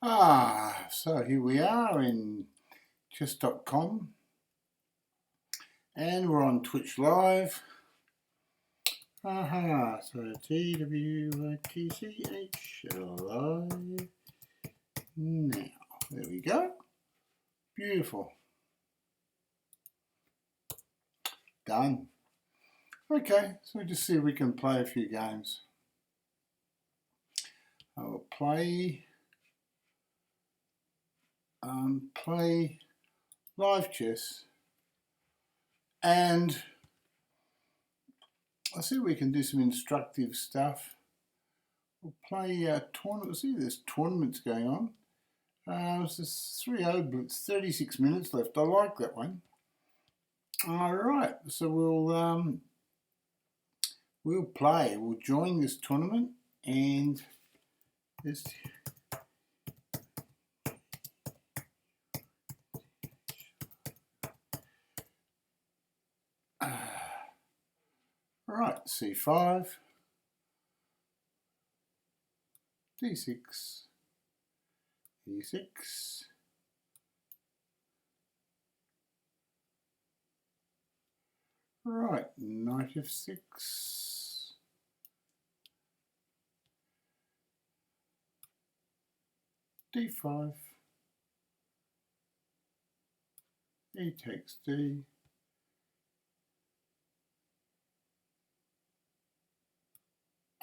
So here we are in chess.com and we're on Twitch Live. So TWITCH live now. There we go. Beautiful. Done. Okay, so we'll just see if we can play a few games. I will play live chess, and I'll see if we can do some instructive stuff. We'll play tournament. See, there's tournaments going on. It's this 3-0 BLITZ, 36 minutes left. I like that one. All right, so we'll play. We'll join this tournament, and this. Right, C5, D6, E6, right, knight F6, D5, E takes D,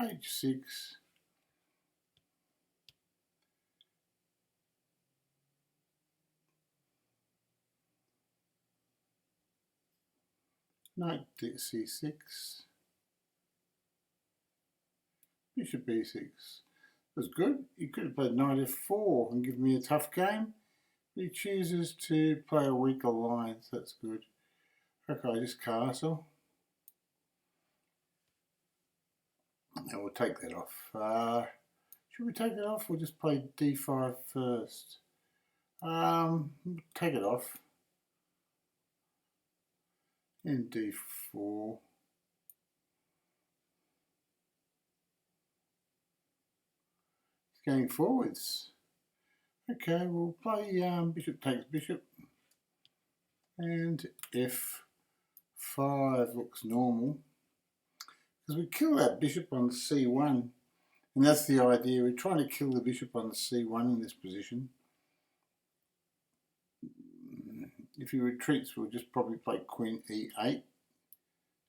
H6, knight C6, bishop E6. That's good. He could have played knight F4 and given me a tough game. But he chooses to play a weaker line, so that's good. Okay, just castle. And we'll take that off. Should we take it off or just play D5 first? Take it off. And D4. It's going forwards. Okay, we'll play bishop takes bishop. And F5 looks normal. Because we kill that bishop on C1. And that's the idea. We're trying to kill the bishop on C1 in this position. If he retreats, we'll just probably play queen E8.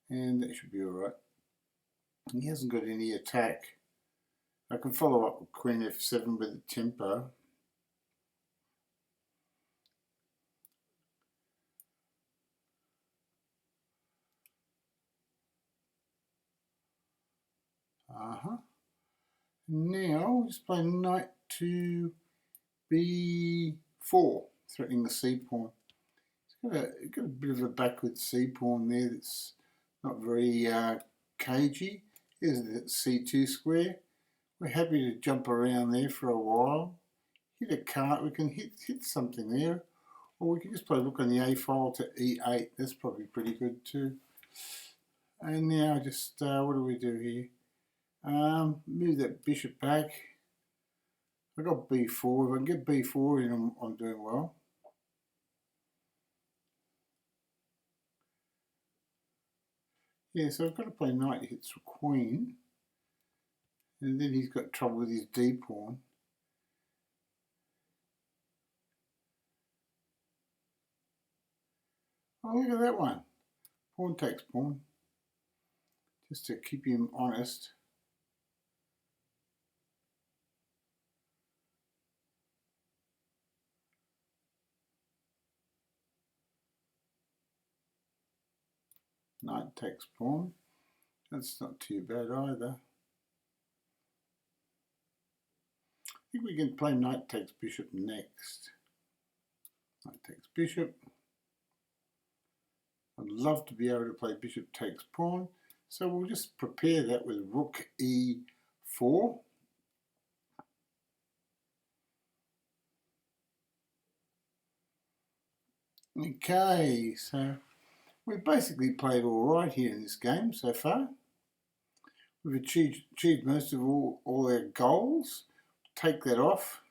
And that should be alright. He hasn't got any attack. I can follow up with queen F7 with a tempo. Now we'll just play knight to B4, threatening the C pawn. It's got a bit of a backward C pawn there that's not very cagey. Here's the C2 square. We're happy to jump around there for a while. Hit a card, we can hit something there. Or we can just play rook on the A file to E8. That's probably pretty good too. And now just, what do we do here? Move that bishop back. I got B4. If I can get B4 in, I'm doing well. Yeah, so I've got to play knight hits queen. And then he's got trouble with his D pawn. Oh, look at that one. Pawn takes pawn. Just to keep him honest. Knight takes pawn. That's not too bad either. I think we can play knight takes bishop next. Knight takes bishop. I'd love to be able to play bishop takes pawn. So we'll just prepare that with rook E4. Okay, so we've basically played all right here in this game so far. We've achieved most of all our goals. Take that off.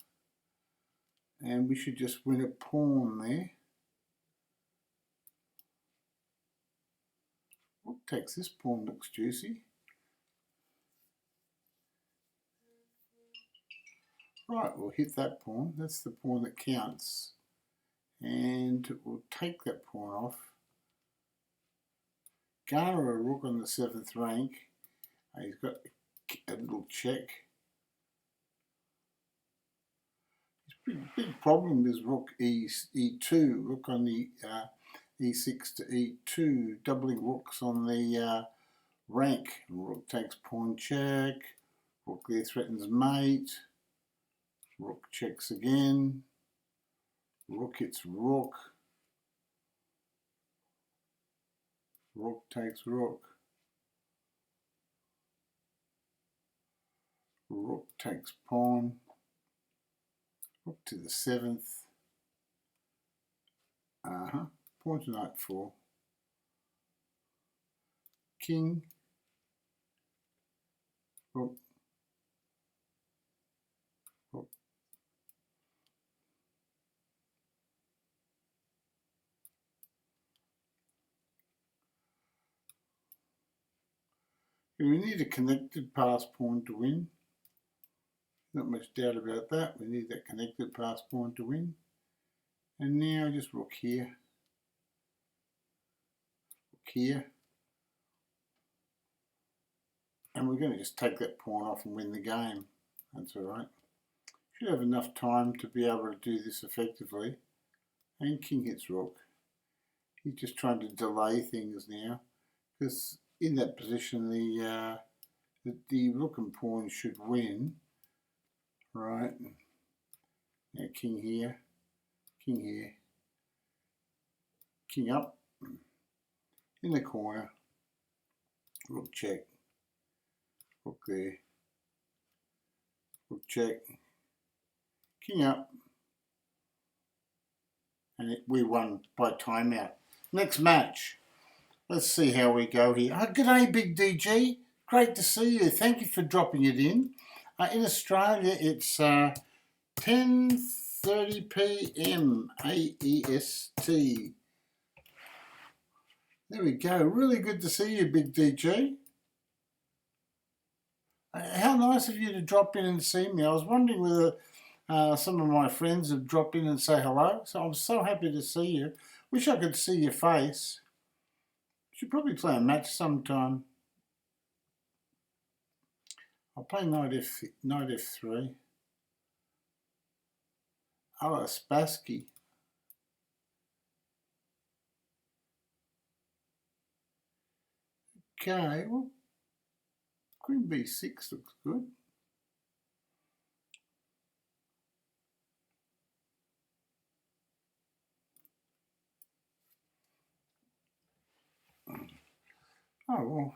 and we should just win a pawn there. Rook takes this pawn, looks juicy. Right, we'll hit that pawn. That's the pawn that counts. And we'll take that pawn off. Garner a rook on the 7th rank. He's got a little check. His big problem is rook e2, rook on the e6 to e2, doubling rooks on the rank. Rook takes pawn check. Rook there threatens mate. Rook checks again. Rook hits rook. Rook takes rook. Rook takes pawn. Rook to the 7th. Pawn to knight 4. King. Rook. Rook. We need a connected pass pawn to win. Not much doubt about that. We need that connected pass pawn to win. And now just rook here. Rook here. And we're going to just take that pawn off and win the game. That's alright. Should have enough time to be able to do this effectively. And king hits rook. He's just trying to delay things now, because in that position the rook and pawn should win. Right. Now king here, king up, in the corner, rook check, rook there, rook check, king up, and we won by timeout. Next match, let's see how we go here. G'day Big DG, great to see you, thank you for dropping it in. In Australia it's 10:30 p.m. AEST. There we go. Really good to see you, Big DG. How nice of you to drop in and see me. I was wondering whether some of my friends would drop in and say hello. So I'm so happy to see you. Wish I could see your face. Should probably play a match sometime. I'll play knight f3. Oh, Spassky. Okay, well, queen b6 looks good. Oh, well.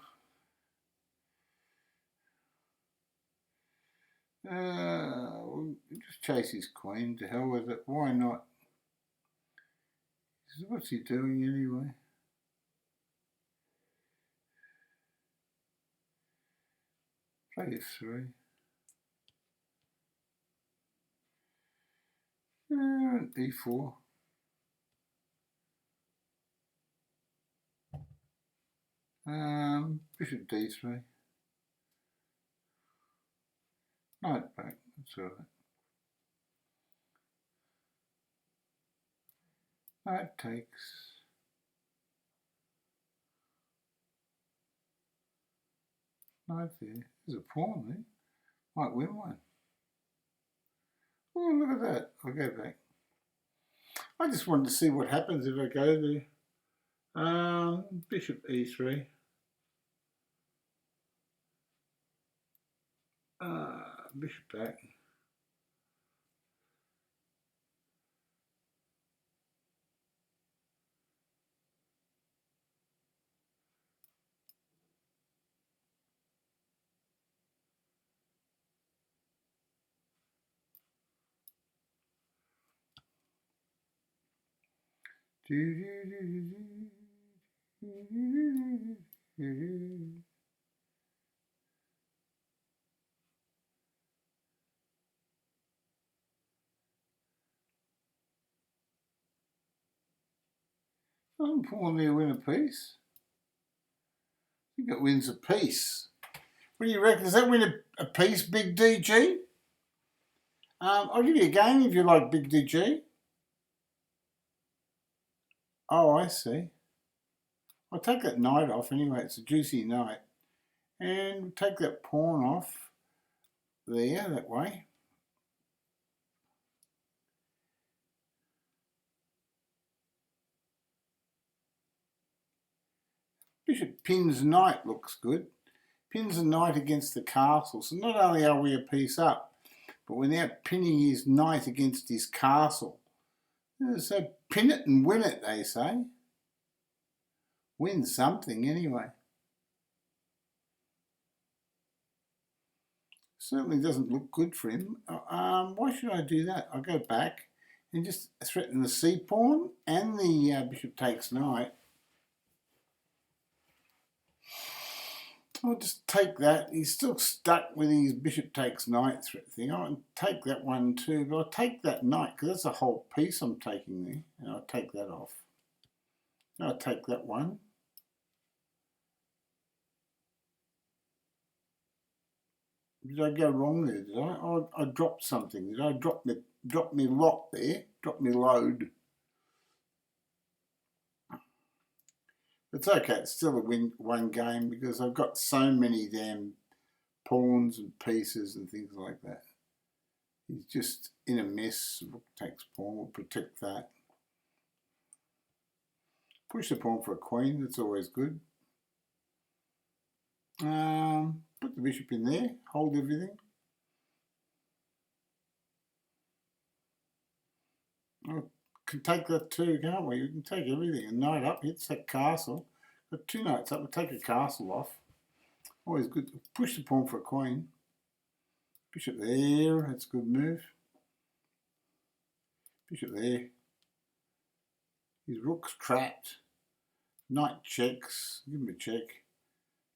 We'll just chase his queen, to hell with it. Why not? What's he doing anyway? Play f3. e4. Bishop d3. Knight back, that's alright. Knight takes. Knight there. There's a pawn there. Might win one. Oh, look at that. I'll go back. I just wanted to see what happens if I go there. Bishop e3. Bishop back. Doesn't pawn there win a piece? I think it wins a piece. What do you reckon? Does that win a piece, Big DG? I'll give you a game if you like, Big DG. Oh, I see. I'll take that knight off anyway. It's a juicy knight. And take that pawn off there, that way. Bishop pins knight looks good. Pins a knight against the castle. So not only are we a piece up, but we're now pinning his knight against his castle. So pin it and win it, they say. Win something anyway. Certainly doesn't look good for him. Why should I do that? I'll go back and just threaten the c-pawn and the bishop takes knight. I'll just take that. He's still stuck with his bishop takes knight threat thing. I'll take that one too, but I'll take that knight because that's a whole piece I'm taking there. And I'll take that off. I'll take that one. Did I go wrong there? Did I? Oh, I dropped something. Did I drop me lot there? Drop me load. It's okay. It's still a one game because I've got so many damn pawns and pieces and things like that. He's just in a mess. Rook takes pawn. We'll protect that. Push the pawn for a queen. That's always good. Put the bishop in there. Hold everything. I can take that too, can't we? We can take everything. A knight up hits that castle. Got two knights up. We'll take a castle off. Always good to push the pawn for a queen. Bishop there. That's a good move. Bishop there. His rook's trapped. Knight checks. Give him a check.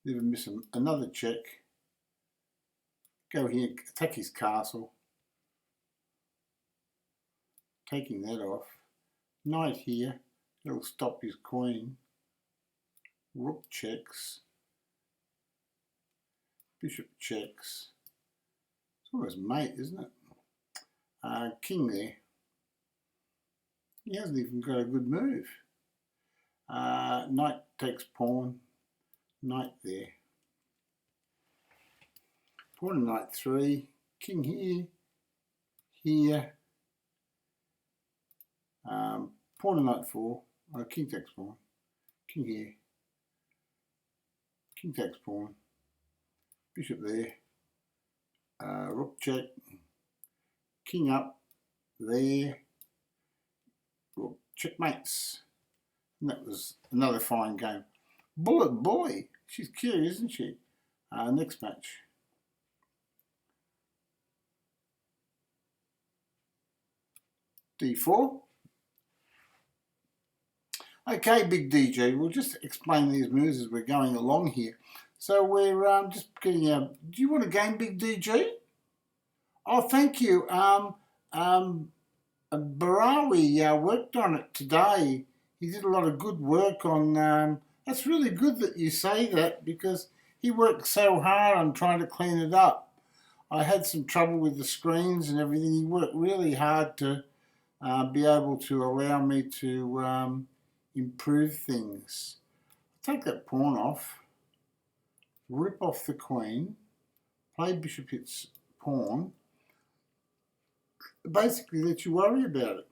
Never miss another check. Go here. Attack his castle. Taking that off. Knight here. It'll stop his queen. Rook checks. Bishop checks. It's almost mate, isn't it? King there. He hasn't even got a good move. Knight takes pawn. Knight there. Pawn and knight 3. King here. Here. Pawn and knight 4. King takes pawn. King here. King takes pawn. Bishop there. Rook check. King up. There. Rook checkmates. And that was another fine game. Bullet boy. She's curious, isn't she? Next match. D4. Okay, Big DJ, we'll just explain these moves as we're going along here. So we're just getting out. Do you want a game, Big DJ? Oh, thank you. Barawi worked on it today. He did a lot of good work on. That's really good that you say that because he worked so hard on trying to clean it up. I had some trouble with the screens and everything. He worked really hard to be able to allow me to improve things. Take that pawn off, rip off the queen, play bishop hits pawn, basically let you worry about it.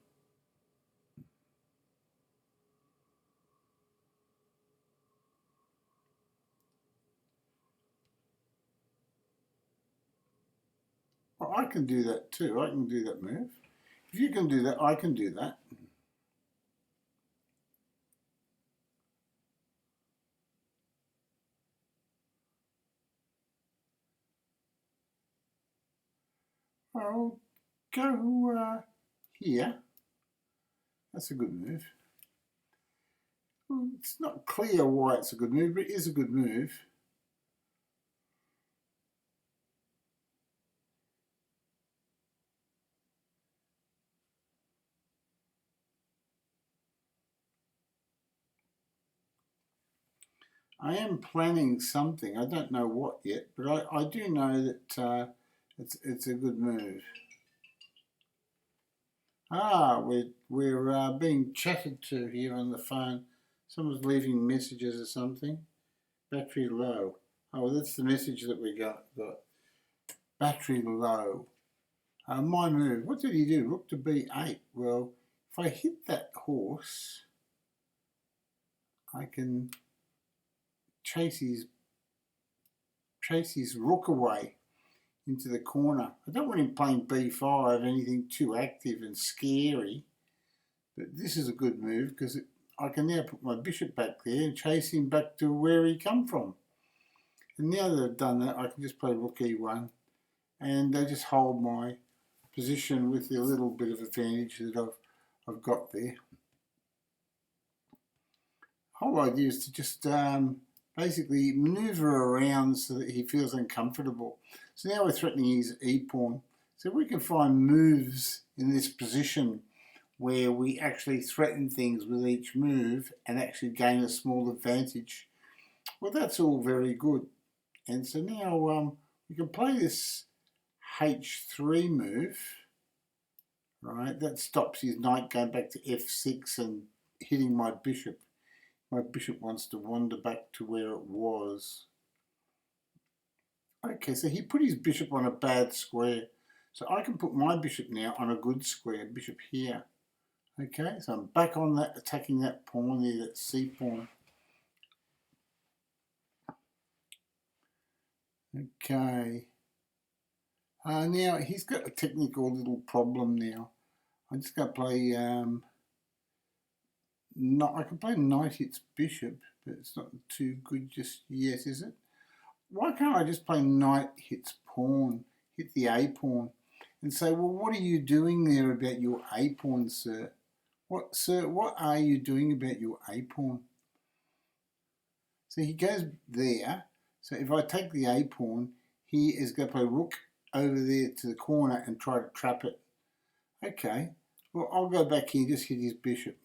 Well, I can do that too. I can do that move. If you can do that, I can do that. I'll go here. That's a good move. Well, it's not clear why it's a good move, but it is a good move. I am planning something. I don't know what yet, but I do know that it's a good move. Ah, we're being chatted to here on the phone. Someone's leaving messages or something. Battery low. Oh, that's the message that we got. Battery low. My move. What did he do? Rook to b8. Well, if I hit that horse, I can chase his rook away into the corner. I don't want him playing b5, anything too active and scary. But this is a good move because I can now put my bishop back there and chase him back to where he come from. And now that I've done that, I can just play rook e1 and I just hold my position with the little bit of advantage that I've got there. The whole idea is to just basically manoeuvre around so that he feels uncomfortable. So now we're threatening his e-pawn. So we can find moves in this position where we actually threaten things with each move and actually gain a small advantage. Well, that's all very good. And so now we can play this h3 move, right? That stops his knight going back to f6 and hitting my bishop. My bishop wants to wander back to where it was. Okay, so he put his bishop on a bad square. So I can put my bishop now on a good square, bishop here. Okay, so I'm back on that, attacking that pawn there, that c pawn. Okay. Now he's got a technical little problem now. I'm just going to play. I can play knight hits bishop, but it's not too good just yet, is it? Why can't I just play knight hits pawn, hit the a pawn, and say, well, what are you doing there about your a pawn, sir? Sir, what are you doing about your a pawn? So he goes there. So if I take the a pawn, he is going to play rook over there to the corner and try to trap it. Okay, well, I'll go back here and just hit his bishop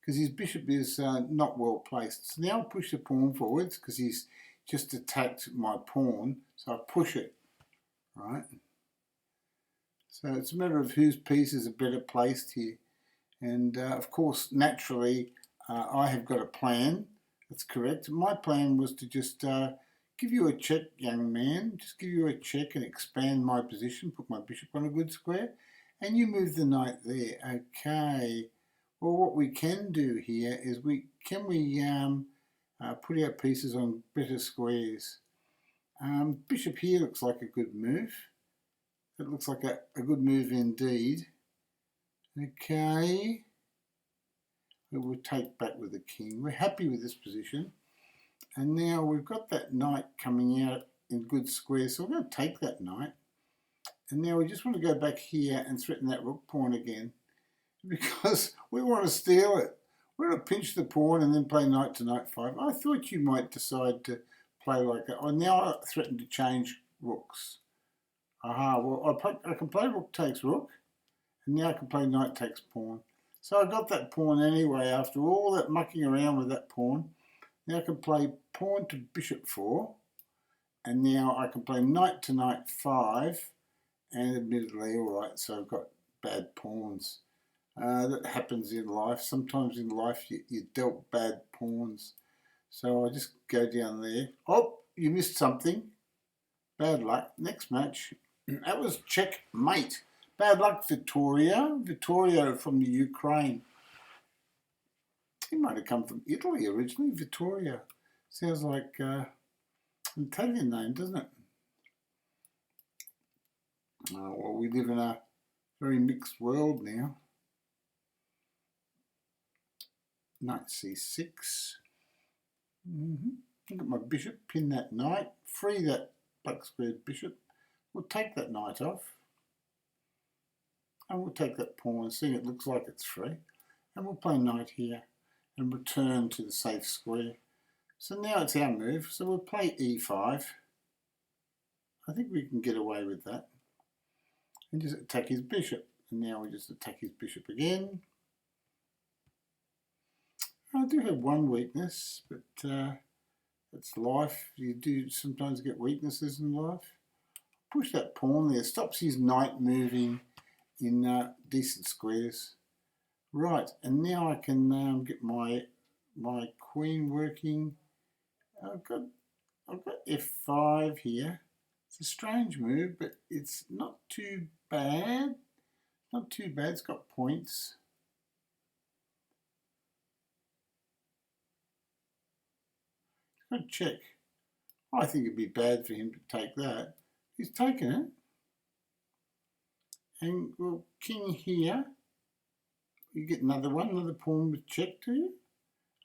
because his bishop is not well placed. So now I'll push the pawn forwards because he's just attacked my pawn. So I push it, right? So it's a matter of whose pieces are better placed here. And of course, naturally, I have got a plan. That's correct. My plan was to just give you a check, young man. Just give you a check and expand my position, put my bishop on a good square, and you move the knight there. Okay. Well, what we can do here is put our pieces on better squares. Bishop here looks like a good move. It looks like a good move indeed. Okay. We will take back with the king. We're happy with this position. And now we've got that knight coming out in good squares, so we're going to take that knight. And now we just want to go back here and threaten that rook pawn again because we want to steal it. We're going to pinch the pawn and then play knight to knight 5. I thought you might decide to play like that. Oh, now I threaten to change rooks. Aha, well, I can play rook takes rook, and now I can play knight takes pawn. So I got that pawn anyway after all that mucking around with that pawn. Now I can play pawn to bishop 4, and now I can play knight to knight 5, and admittedly, all right, so I've got bad pawns. That happens in life. Sometimes in life you're dealt bad pawns. So I just go down there. Oh, you missed something. Bad luck. Next match. That was checkmate. Bad luck, Vittorio. Vittorio from the Ukraine. He might have come from Italy originally, Vittorio. Sounds like an Italian name, doesn't it? Well, we live in a very mixed world now. Knight c6. Look at my bishop, pin that knight, free that black squared bishop. We'll take that knight off. And we'll take that pawn, seeing it looks like it's free. And we'll play knight here and return to the safe square. So now it's our move. So we'll play e5. I think we can get away with that. And just attack his bishop. And now we just attack his bishop again. I do have one weakness, but It's life. You do sometimes get weaknesses in life. Push that pawn there. Stops his knight moving in decent squares. Right, and now I can get my queen working. I've got f5 here. It's a strange move, but it's not too bad. Not too bad. It's got points. Got to check. I think it'd be bad for him to take that. He's taken it. And well, king here. You get another one, another pawn with check to you.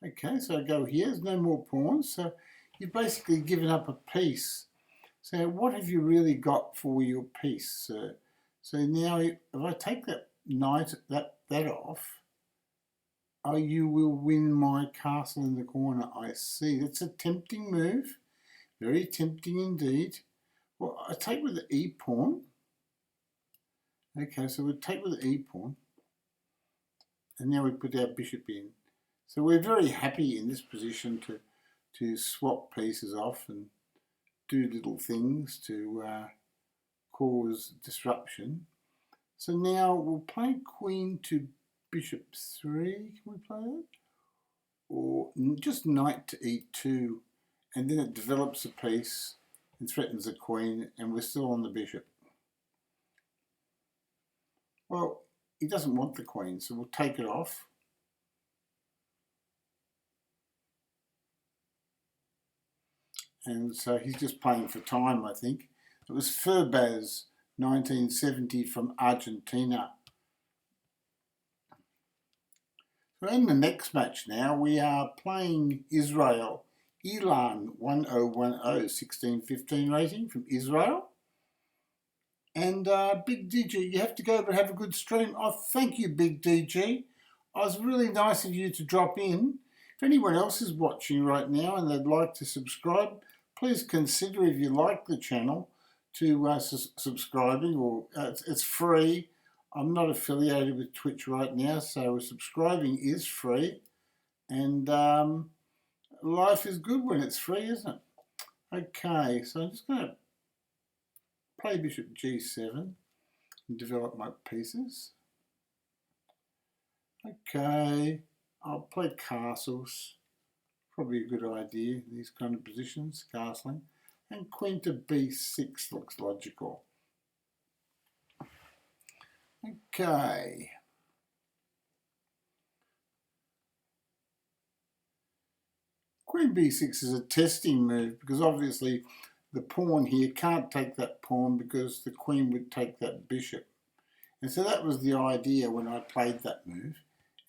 Okay, so I go here. There's no more pawns. So you've basically given up a piece. So what have you really got for your piece? So now if I take that knight, that off, you will win my castle in the corner. I see. That's a tempting move. Very tempting indeed. Well, I take with the e pawn. Okay, so we'll take with the e pawn. And now we put our bishop in. So we're very happy in this position to swap pieces off and do little things to cause disruption. So now we'll play queen to bishop 3. Can we play that? Or just knight to e2, and then it develops a piece and threatens the queen, and we're still on the bishop. Well, he doesn't want the queen, so we'll take it off. And so he's just playing for time, I think. It was Furbaz, 1970, from Argentina. So in the next match now, we are playing Israel. Elan 1010, 1615 rating from Israel. And Big DG, you have to go but have a good stream. Oh, thank you, Big DG. It was really nice of you to drop in. If anyone else is watching right now and they'd like to subscribe, please consider, if you like the channel, to subscribing. Or it's free. I'm not affiliated with Twitch right now, so subscribing is free. And life is good when it's free, isn't it? Okay, so I'm just going to play bishop g7 and develop my pieces. Okay, I'll play castles. Probably a good idea, these kind of positions, castling. And queen to b6 looks logical. Okay. Queen b6 is a testing move because obviously the pawn here can't take that pawn because the queen would take that bishop. And so that was the idea when I played that move.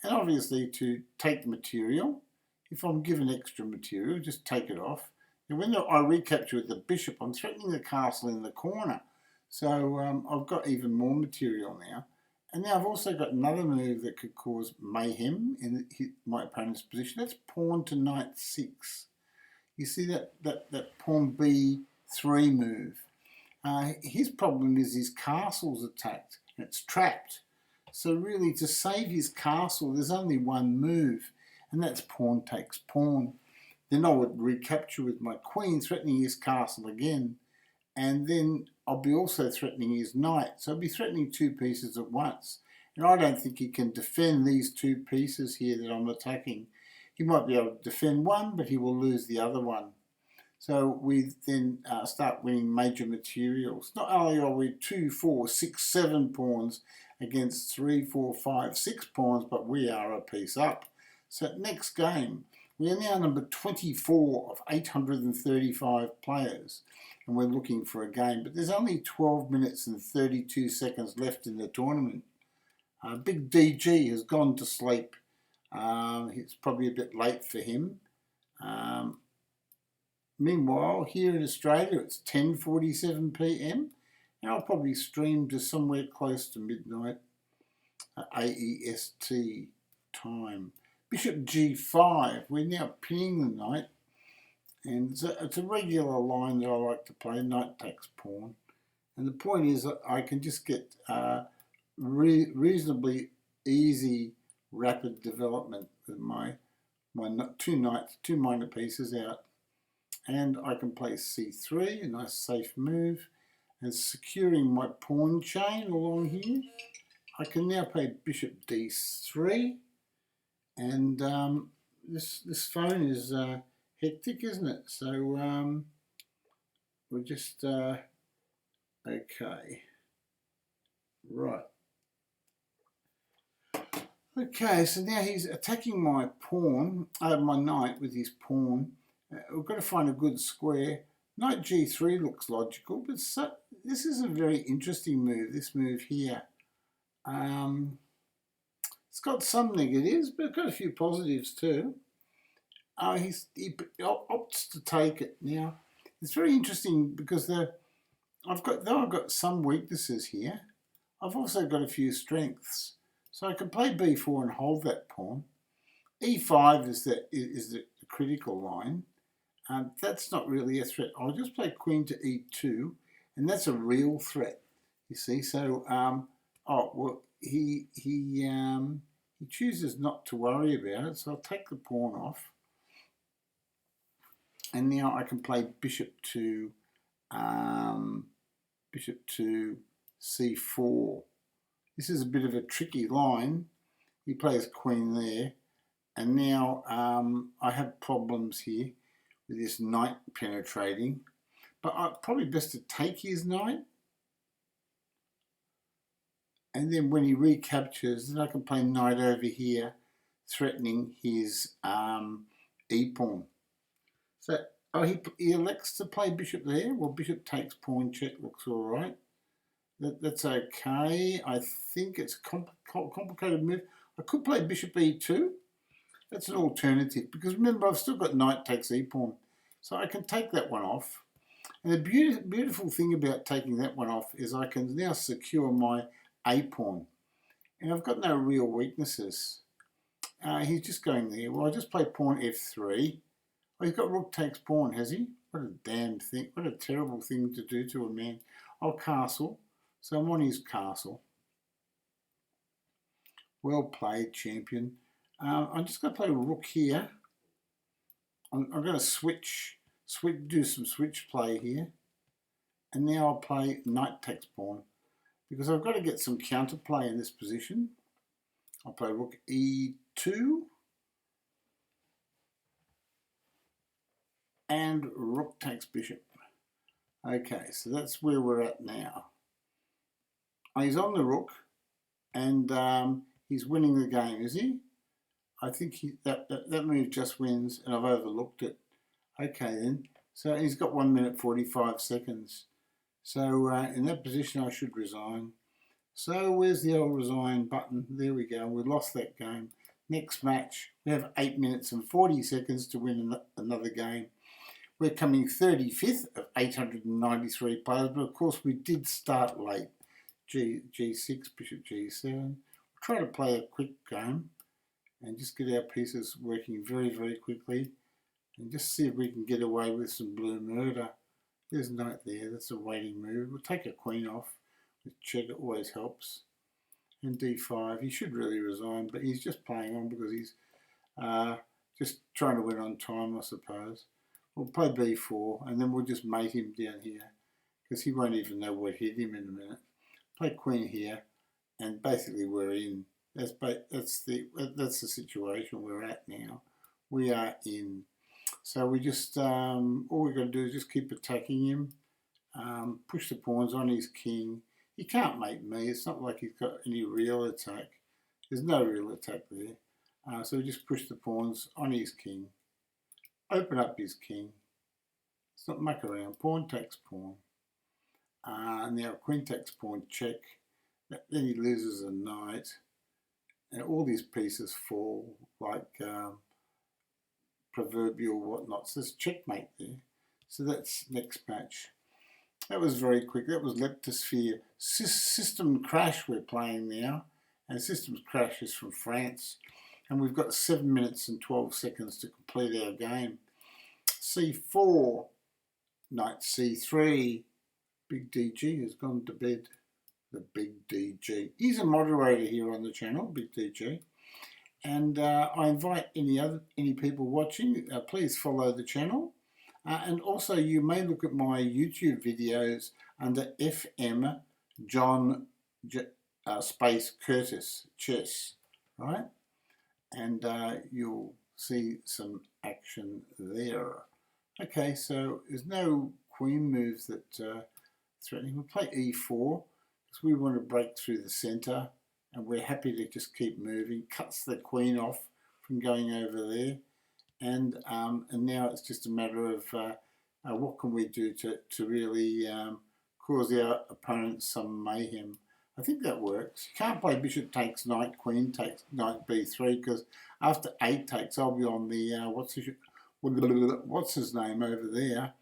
And obviously to take the material, if I'm given extra material, just take it off. And when I recapture with the bishop, I'm threatening the castle in the corner. So I've got even more material now. And now I've also got another move that could cause mayhem in my opponent's position. That's pawn to knight 6. You see that pawn b3 move. His problem is his castle's attacked and it's trapped. So really, to save his castle, there's only one move, and that's pawn takes pawn. Then I would recapture with my queen, threatening his castle again, and then I'll be also threatening his knight. So I'll be threatening two pieces at once. And I don't think he can defend these two pieces here that I'm attacking. He might be able to defend one, but he will lose the other one. So we then start winning major materials. Not only are we 2, 4, 6, 7 pawns against 3, 4, 5, 6 pawns, but we are a piece up. So next game, we are now number 24 of 835 players, and we're looking for a game. But there's only 12 minutes and 32 seconds left in the tournament. Big DG has gone to sleep. It's probably a bit late for him. Meanwhile, here in Australia, it's 10:47 p.m. and I'll probably stream to somewhere close to midnight AEST time. Bishop g5, we're now pinning the knight, and it's a regular line that I like to play, knight takes pawn. And the point is that I can just get reasonably easy, rapid development with my two minor pieces out. and I can play c3, a nice safe move, and securing my pawn chain along here. I can now play bishop d3, and this phone is hectic, isn't it? So we'll just okay, right. Okay, so now he's attacking my pawn, my knight with his pawn. We've got to find a good square. Knight g3 looks logical, but this is a very interesting move, this move here. It's got some negatives, but it's got a few positives too. He opts to take it. Now, it's very interesting because though I've got some weaknesses here, I've also got a few strengths. So I can play b4 and hold that pawn. e5 is the critical line. That's not really a threat. I'll just play queen to e2, and that's a real threat. You see, so he chooses not to worry about it. So I'll take the pawn off, and now I can play bishop to c4. This is a bit of a tricky line. He plays queen there, and now I have problems here with this knight penetrating. But probably best to take his knight, and then when he recaptures, then I can play knight over here, threatening his e-pawn. So he elects to play bishop there. Well, bishop takes pawn check looks all right. That's okay. I think it's a complicated move. I could play bishop e2. That's an alternative because remember I've still got knight takes e-pawn. So I can take that one off. And the beautiful thing about taking that one off is I can now secure my a-pawn. And I've got no real weaknesses. He's just going there. Well, I'll just play pawn f3. Oh, he's got rook takes pawn, has he? What a damn thing. What a terrible thing to do to a man. I'll castle. So I'm on his castle. Well played, champion. I'm just going to play rook here. I'm going to do some switch play here. And now I'll play knight takes pawn. Because I've got to get some counterplay in this position. I'll play rook e2. And rook takes bishop. Okay, so that's where we're at now. He's on the rook, and he's winning the game, is he? I think that move just wins, and I've overlooked it. Okay then, so he's got 1 minute 45 seconds. So in that position I should resign. So where's the old resign button? There we go, we lost that game. Next match, we have 8 minutes and 40 seconds to win another game. We're coming 35th of 893 players, but of course we did start late. G6, bishop G7. We'll try to play a quick game and just get our pieces working very, very quickly and just see if we can get away with some blue murder. There's knight there, that's a waiting move. We'll take a queen off with check, it always helps. And d5, he should really resign, but he's just playing on because he's just trying to win on time, I suppose. We'll play b4 and then we'll just mate him down here because he won't even know what hit him in a minute. Play queen here, and basically we're in. That's the situation we're at now. We are in. So we just all we've got to do is just keep attacking him, push the pawns on his king. He can't mate me. It's not like he's got any real attack. There's no real attack there. So we just push the pawns on his king, open up his king. Let's not muck around. Pawn takes pawn. Now queen takes pawn check, then he loses a knight, and all these pieces fall like proverbial whatnots. There's checkmate there. So that's next match. That was very quick. That was Leptosphere. System Crash we're playing now, and Systems Crash is from France, and we've got 7 minutes and 12 seconds to complete our game. c4, knight c3. Big DG has gone to bed. The Big DG. He's a moderator here on the channel, Big DG. And I invite any people watching, please follow the channel. And also you may look at my YouTube videos under FM John space Curtis chess, right? And you'll see some action there. Okay, so there's no queen moves that threatening. We'll play e4 because we want to break through the centre, and we're happy to just keep moving. Cuts the queen off from going over there, and now it's just a matter of what can we do to really cause our opponents some mayhem. I think that works. You can't play bishop takes knight, queen takes knight b3 because after 8 takes I'll be on the what's his name over there,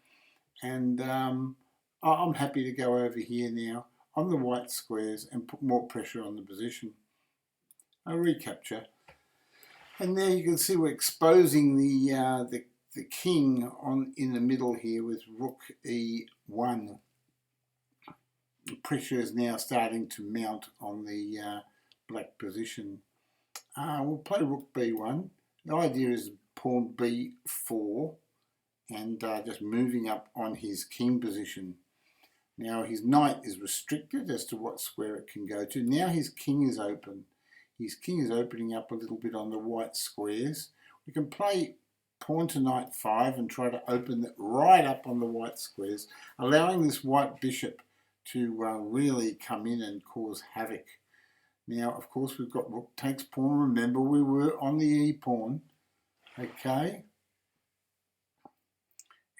and I'm happy to go over here now on the white squares and put more pressure on the position. I recapture, and there you can see we're exposing the king on in the middle here with rook e1. The pressure is now starting to mount on the black position. We'll play rook b1. The idea is pawn b4 and just moving up on his king position. Now his knight is restricted as to what square it can go to. Now his king is open. His king is opening up a little bit on the white squares. We can play pawn to knight 5 and try to open it right up on the white squares, allowing this white bishop to really come in and cause havoc. Now, of course, we've got rook takes pawn. Remember, we were on the e-pawn, okay?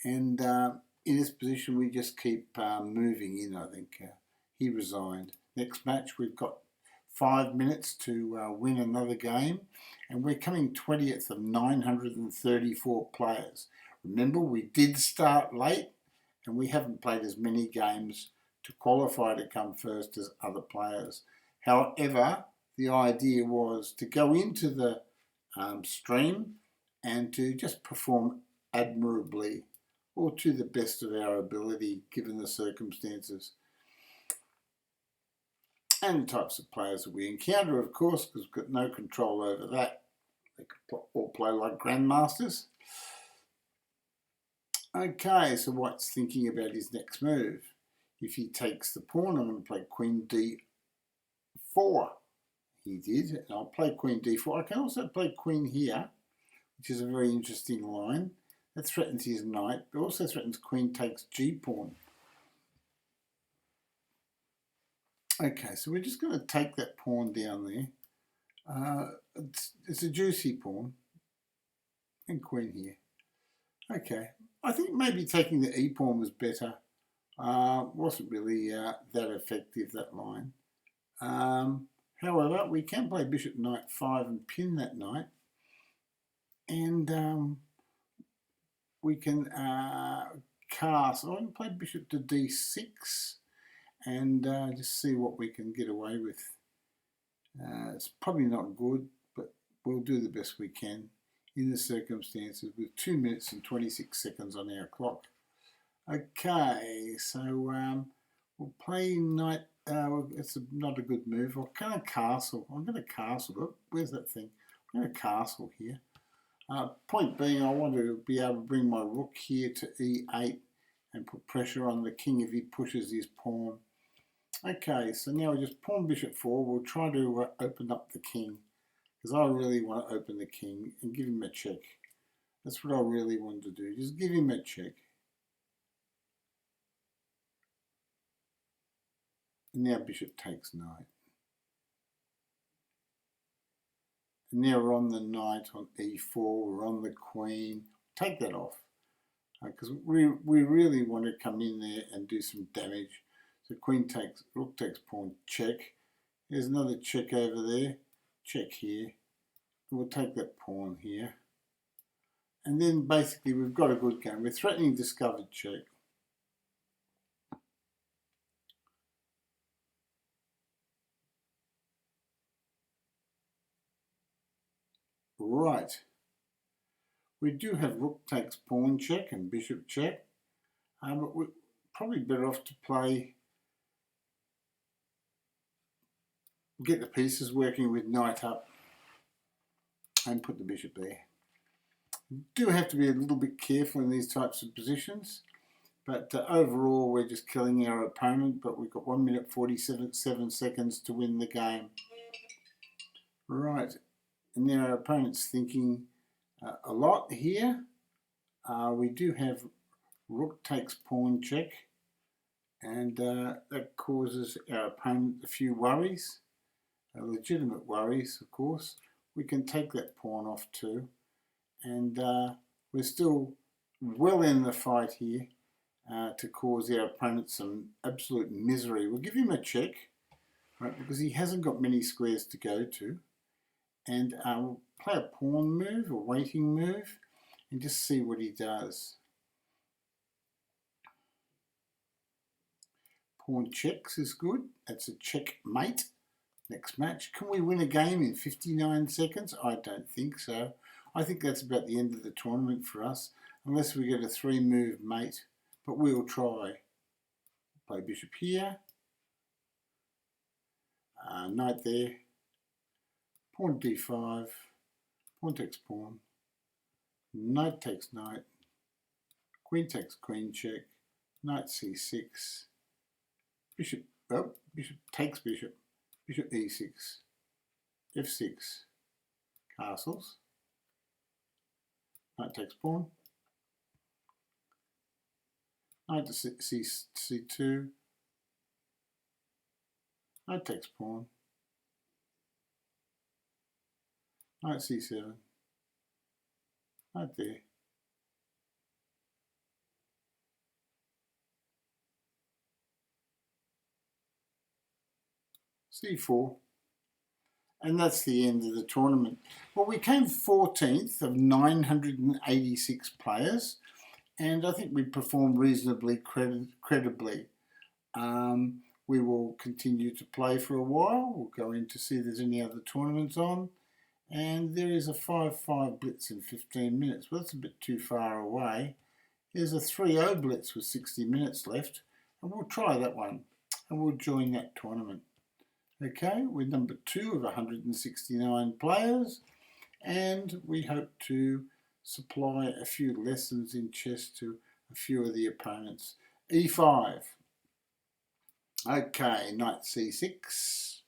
And in this position, we just keep moving in, I think. He resigned. Next match, we've got 5 minutes to win another game, and we're coming 20th of 934 players. Remember, we did start late, and we haven't played as many games to qualify to come first as other players. However, the idea was to go into the stream and to just perform admirably or to the best of our ability given the circumstances and the types of players that we encounter, of course, because we've got no control over that. They could all play like grandmasters. Okay, so White's thinking about his next move. If he takes the pawn, I'm going to play queen d4. He did, and I'll play queen d4. I can also play queen here, which is a very interesting line. That threatens his knight, but also threatens queen takes g-pawn. Okay, so we're just going to take that pawn down there. It's a juicy pawn. And queen here. Okay, I think maybe taking the e-pawn was better. Wasn't really that effective, that line. However, we can play bishop knight 5 and pin that knight. And we can cast. I can play bishop to d6 and just see what we can get away with. It's probably not good, but we'll do the best we can in the circumstances with 2 minutes and 26 seconds on our clock. Okay, so we'll play knight. It's not a good move. Or can I castle? I'm going to castle. Oh, where's that thing? I'm going to castle here. Point being, I want to be able to bring my rook here to e8 and put pressure on the king if he pushes his pawn. Okay, so now we just pawn bishop 4. We'll try to open up the king because I really want to open the king and give him a check. That's what I really want to do. Just give him a check. And now bishop takes knight. And now we're on the knight on e4. We're on the queen. Take that off because we really want to come in there and do some damage. So queen takes, rook takes pawn, check. There's another check over there. Check here. And we'll take that pawn here. And then basically we've got a good game. We're threatening discovered check. Right. We do have rook takes pawn check and bishop check. But we're probably better off to play, get the pieces working with knight up and put the bishop there. You do have to be a little bit careful in these types of positions, but overall we're just killing our opponent, but we've got 1 minute 47 seconds to win the game. Right, and now our opponent's thinking a lot here. We do have rook takes pawn check, and that causes our opponent a few worries, legitimate worries, of course. We can take that pawn off too, and we're still well in the fight here to cause our opponent some absolute misery. We'll give him a check, right, because he hasn't got many squares to go to, and we'll play a pawn move, a waiting move, and just see what he does. Pawn checks is good. That's a checkmate. Next match. Can we win a game in 59 seconds? I don't think so. I think that's about the end of the tournament for us, unless we get a 3-move mate. But we'll try. Play bishop here. Knight there. Pawn d5. Pawn takes pawn. Knight takes knight. Queen takes queen check. Knight c6. Bishop takes bishop. Bishop e6. f6. Castles. Knight takes pawn. Knight to c2. Knight takes pawn. Knight c7. Knight there. c4. And that's the end of the tournament. Well, we came 14th of 986 players, and I think we performed reasonably credibly. We will continue to play for a while. We'll go in to see if there's any other tournaments on. And there is a 5-5 blitz in 15 minutes. Well, that's a bit too far away. There's a 3-0 blitz with 60 minutes left, and we'll try that one, and we'll join that tournament. Okay, we're number 2 of 169 players, and we hope to supply a few lessons in chess to a few of the opponents. e5. Okay, knight c6.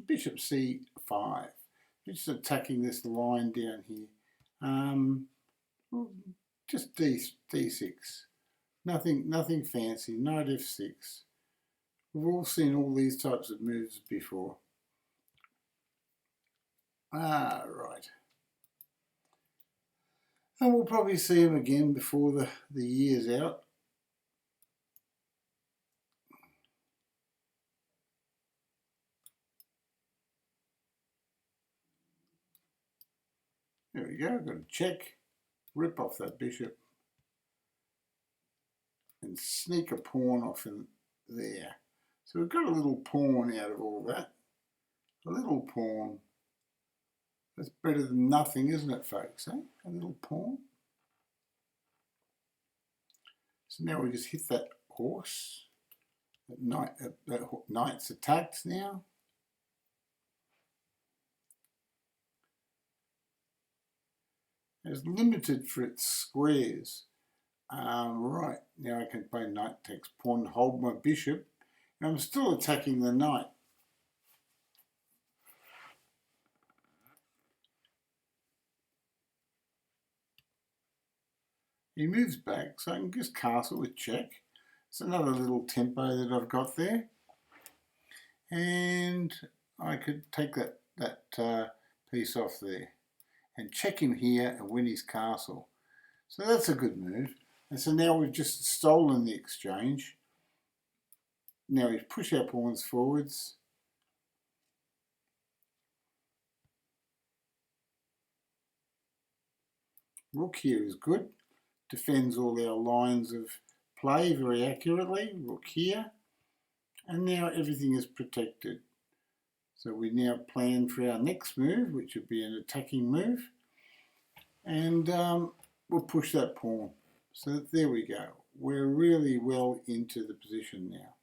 Bishop c5. Just attacking this line down here. Just d6. Nothing fancy. Knight f6. We've all seen all these types of moves before. Right. And we'll probably see them again before the year's out. There we go, I've got to check, rip off that bishop, and sneak a pawn off in there. So we've got a little pawn out of all that. A little pawn. That's better than nothing, isn't it, folks? Eh? A little pawn. So now we just hit that horse. That knight's attacked now. It's limited for its squares. Right, now I can play knight takes pawn, hold my bishop, and I'm still attacking the knight. He moves back, so I can just castle with check. It's another little tempo that I've got there. And I could take that piece off there and check him here and win his castle. So that's a good move. And so now we've just stolen the exchange. Now we push our pawns forwards. Rook here is good. Defends all our lines of play very accurately. Rook here. And now everything is protected. So we now plan for our next move, which would be an attacking move. And we'll push that pawn. So there we go. We're really well into the position now.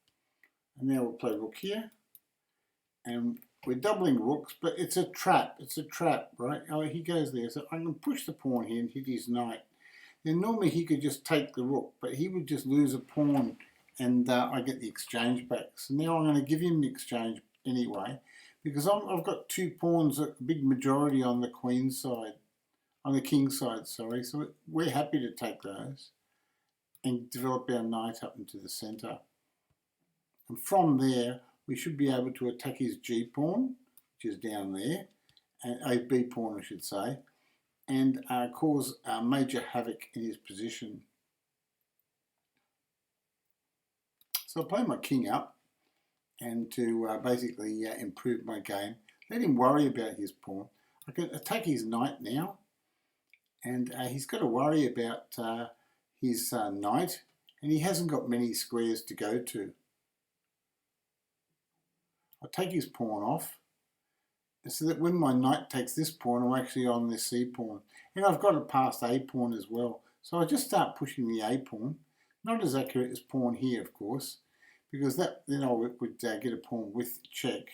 And now we'll play rook here. And we're doubling rooks, but it's a trap. It's a trap, right? Oh, he goes there. So I can push the pawn here and hit his knight. Then normally he could just take the rook, but he would just lose a pawn and I get the exchange back. So now I'm going to give him the exchange anyway, because I've got 2 pawns, a big majority on the queen side, on the king side, sorry. So we're happy to take those and develop our knight up into the centre. And from there, we should be able to attack his G pawn, which is down there, and a B pawn, I should say, and cause major havoc in his position. So I play my king up, and to basically improve my game, let him worry about his pawn. I can attack his knight now, and he's got to worry about his knight, and he hasn't got many squares to go to. I'll take his pawn off, so that when my knight takes this pawn, I'm actually on this C pawn. And I've got it past A pawn as well. So I just start pushing the A pawn. Not as accurate as pawn here, of course, because that then I would get a pawn with check.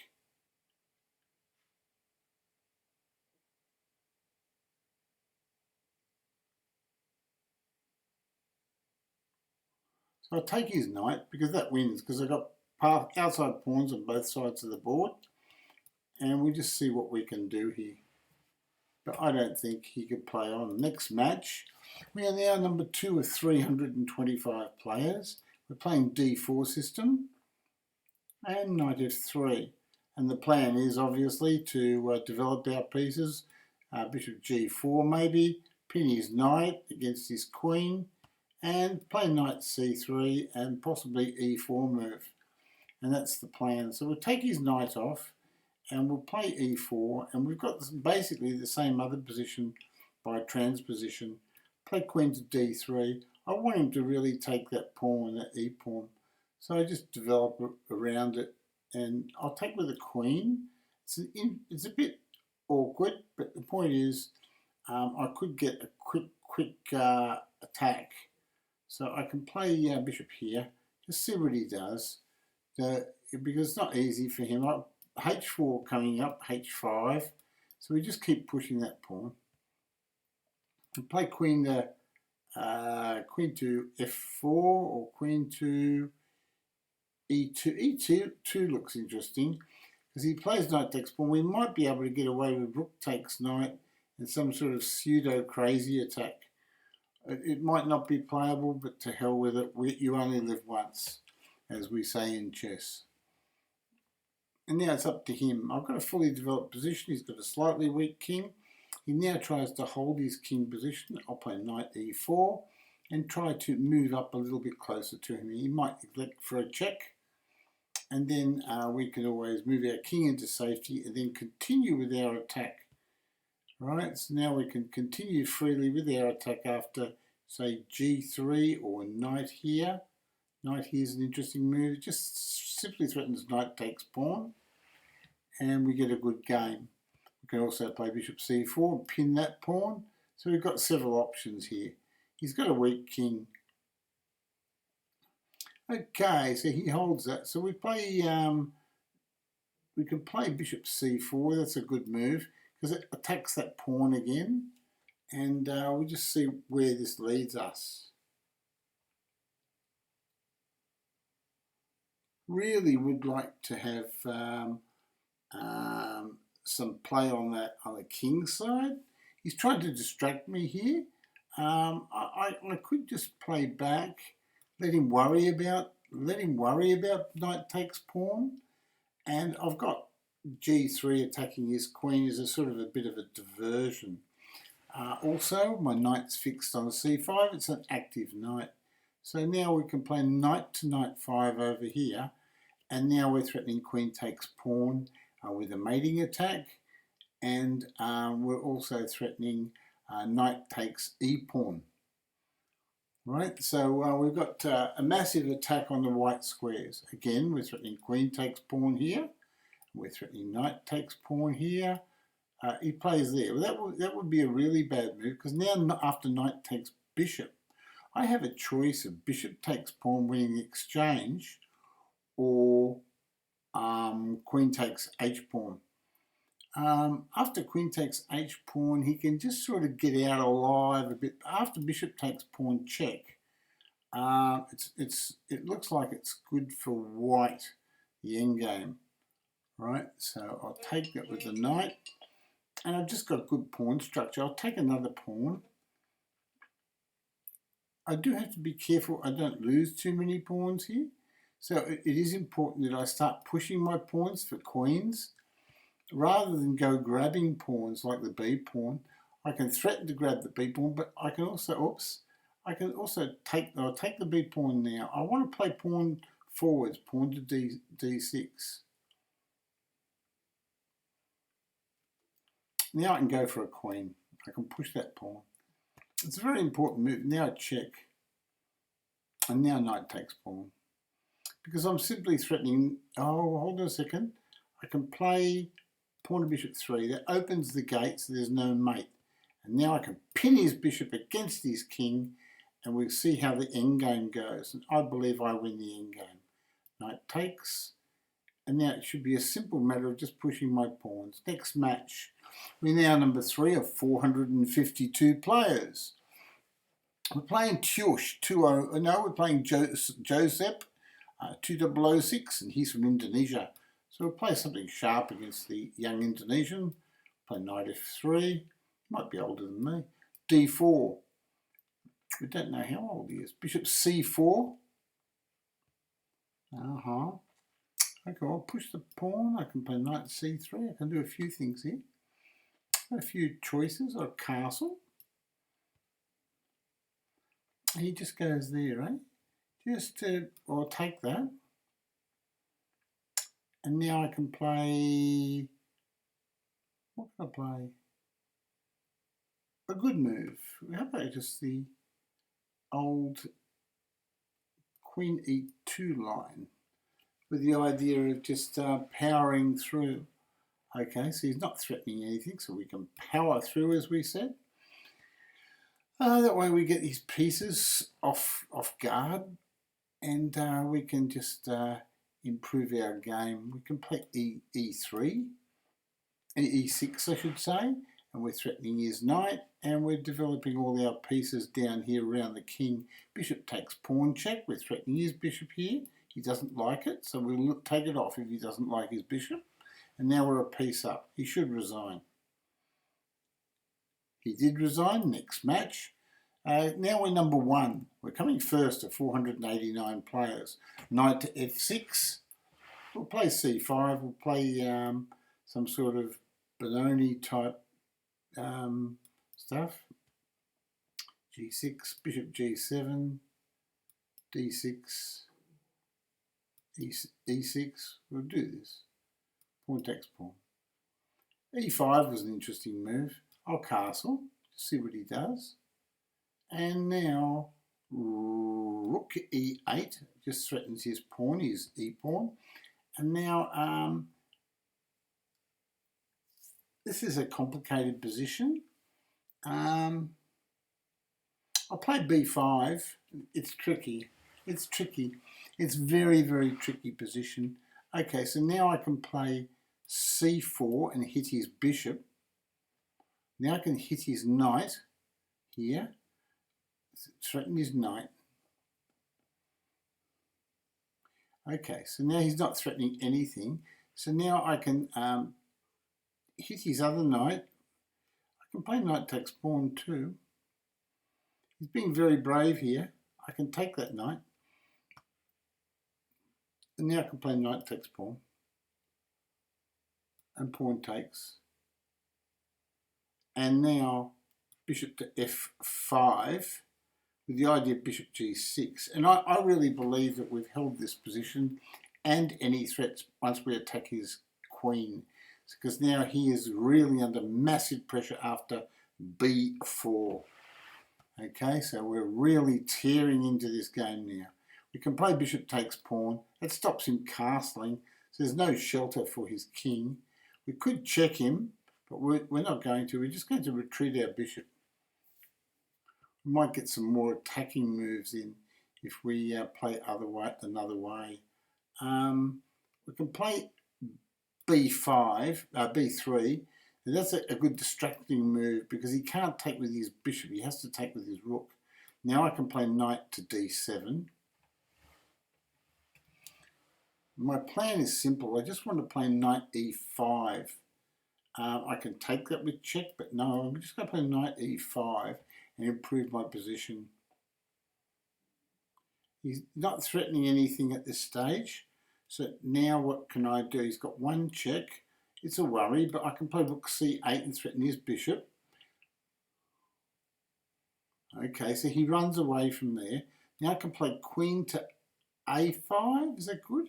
So I'll take his knight, because that wins, because I've got outside pawns on both sides of the board. And we just see what we can do here. But I don't think he could play on. Next match, we are now number 2 of 325 players. We're playing D4 system and knight F3. And the plan is obviously to develop our pieces. Bishop G4 maybe, pin his knight against his queen, and play knight C3 and possibly E4 move. And that's the plan. So we'll take his knight off, and we'll play E4, and we've got basically the same other position by transposition. Play queen to D3. I want him to really take that pawn, that E pawn. So I just develop around it, and I'll take with a queen. It's a bit awkward, but the point is I could get a quick attack. So I can play bishop here, just see what he does, because it's not easy for him. H4 coming up, H5, so we just keep pushing that pawn. And play queen to F4 or queen to E2. E2 looks interesting because he plays knight takes pawn. We might be able to get away with rook takes knight and some sort of pseudo crazy attack. It might not be playable, but to hell with it. You only live once, as we say in chess. And now it's up to him. I've got a fully developed position. He's got a slightly weak king. He now tries to hold his king position. I'll play knight E4 and try to move up a little bit closer to him. He might elect for a check. And then we can always move our king into safety and then continue with our attack. Right, so now we can continue freely with our attack after, say, G3 or knight here. Knight here is an interesting move. It just simply threatens knight takes pawn, and we get a good game. We can also play bishop C4 and pin that pawn. So we've got several options here. He's got a weak king. Okay, so he holds that. So we play. We can play bishop C4. That's a good move because it attacks that pawn again, and we'll just see where this leads us. Really would like to have some play on the king side. He's trying to distract me here. I could just play back, let him worry about knight takes pawn, and I've got G3 attacking his queen as a sort of a bit of a diversion. Also, my knight's fixed on C5. It's an active knight. So now we can play knight to knight 5 over here, and now we're threatening queen takes pawn with a mating attack, and we're also threatening knight takes e pawn. Right, so we've got a massive attack on the white squares. Again, we're threatening queen takes pawn here. We're threatening knight takes pawn here. He plays there. Well, that would be a really bad move because now after knight takes bishop, I have a choice of bishop takes pawn winning the exchange or queen takes h-pawn. After queen takes h-pawn, he can just sort of get out alive a bit. After bishop takes pawn check, it looks like it's good for white, the endgame. Right, so I'll take that with the knight. And I've just got good pawn structure. I'll take another pawn. I do have to be careful I don't lose too many pawns here. So it is important that I start pushing my pawns for queens. Rather than go grabbing pawns like the b pawn, I can threaten to grab the b pawn, but I can also, I'll take the b pawn now. I want to play pawn forwards, pawn to d6. Now I can go for a queen. I can push that pawn. It's a very important move. Now I check. And now knight takes pawn. Because I'm simply threatening, oh, hold on a second. I can play pawn to bishop 3. That opens the gate so there's no mate. And now I can pin his bishop against his king and we'll see how the endgame goes. And I believe I win the endgame. Knight takes. And now it should be a simple matter of just pushing my pawns. Next match. We're now number 3 of 452 players. We're playing Tjush, 2-0. No, we're playing Josep, 2006, and he's from Indonesia. So we'll play something sharp against the young Indonesian. Play knight f3. Might be older than me. d4. We don't know how old he is. Bishop c4. Okay, I'll push the pawn. I can play knight c3. I can do a few things here. A few choices. Or castle. He just goes there, eh? I'll take that. And now I can play, what can I play? A good move. How about just the old queen e2 line with the idea of just powering through. Okay, so he's not threatening anything, so we can power through, as we said. That way we get these pieces off guard, and we can just improve our game. We can play e3, e6 I should say, and we're threatening his knight, and we're developing all our pieces down here around the king. Bishop takes pawn check, we're threatening his bishop here. He doesn't like it, so we'll take it off if he doesn't like his bishop. And now we're a piece up. He should resign. He did resign. Next match. Now we're number 1. We're coming first of 489 players. Knight to f6. We'll play c5. We'll play some sort of Benoni type stuff. g6, bishop g7, d6, e6. We'll do this. Pawn takes pawn. e5 was an interesting move. I'll castle, see what he does. And now rook e8 just threatens his pawn, his e-pawn. And now this is a complicated position. I'll play b5. It's tricky. It's tricky. It's very, very tricky position. Okay, so now I can play c4 and hit his bishop. Now I can hit his knight here. Threaten his knight. Okay, so now he's not threatening anything. So now I can hit his other knight. I can play knight takes pawn too. He's being very brave here. I can take that knight. And now I can play knight takes pawn. And pawn takes. And now bishop to f5 with the idea of bishop g6. And I really believe that we've held this position and any threats once we attack his queen. Because now he is really under massive pressure after b4. Okay, so we're really tearing into this game now. We can play bishop takes pawn. That stops him castling, so there's no shelter for his king. We could check him, but we're not going to. We're just going to retreat our bishop. We might get some more attacking moves in if we play another way. we can play b5, b3. And that's a good distracting move because he can't take with his bishop. He has to take with his rook. Now I can play knight to d7. My plan is simple. I just want to play knight e5. I can take that with check, but no, I'm just going to play knight e5 and improve my position. He's not threatening anything at this stage. So now what can I do? He's got one check. It's a worry, but I can play rook c8 and threaten his bishop. Okay, so he runs away from there. Now I can play queen to a5. Is that good?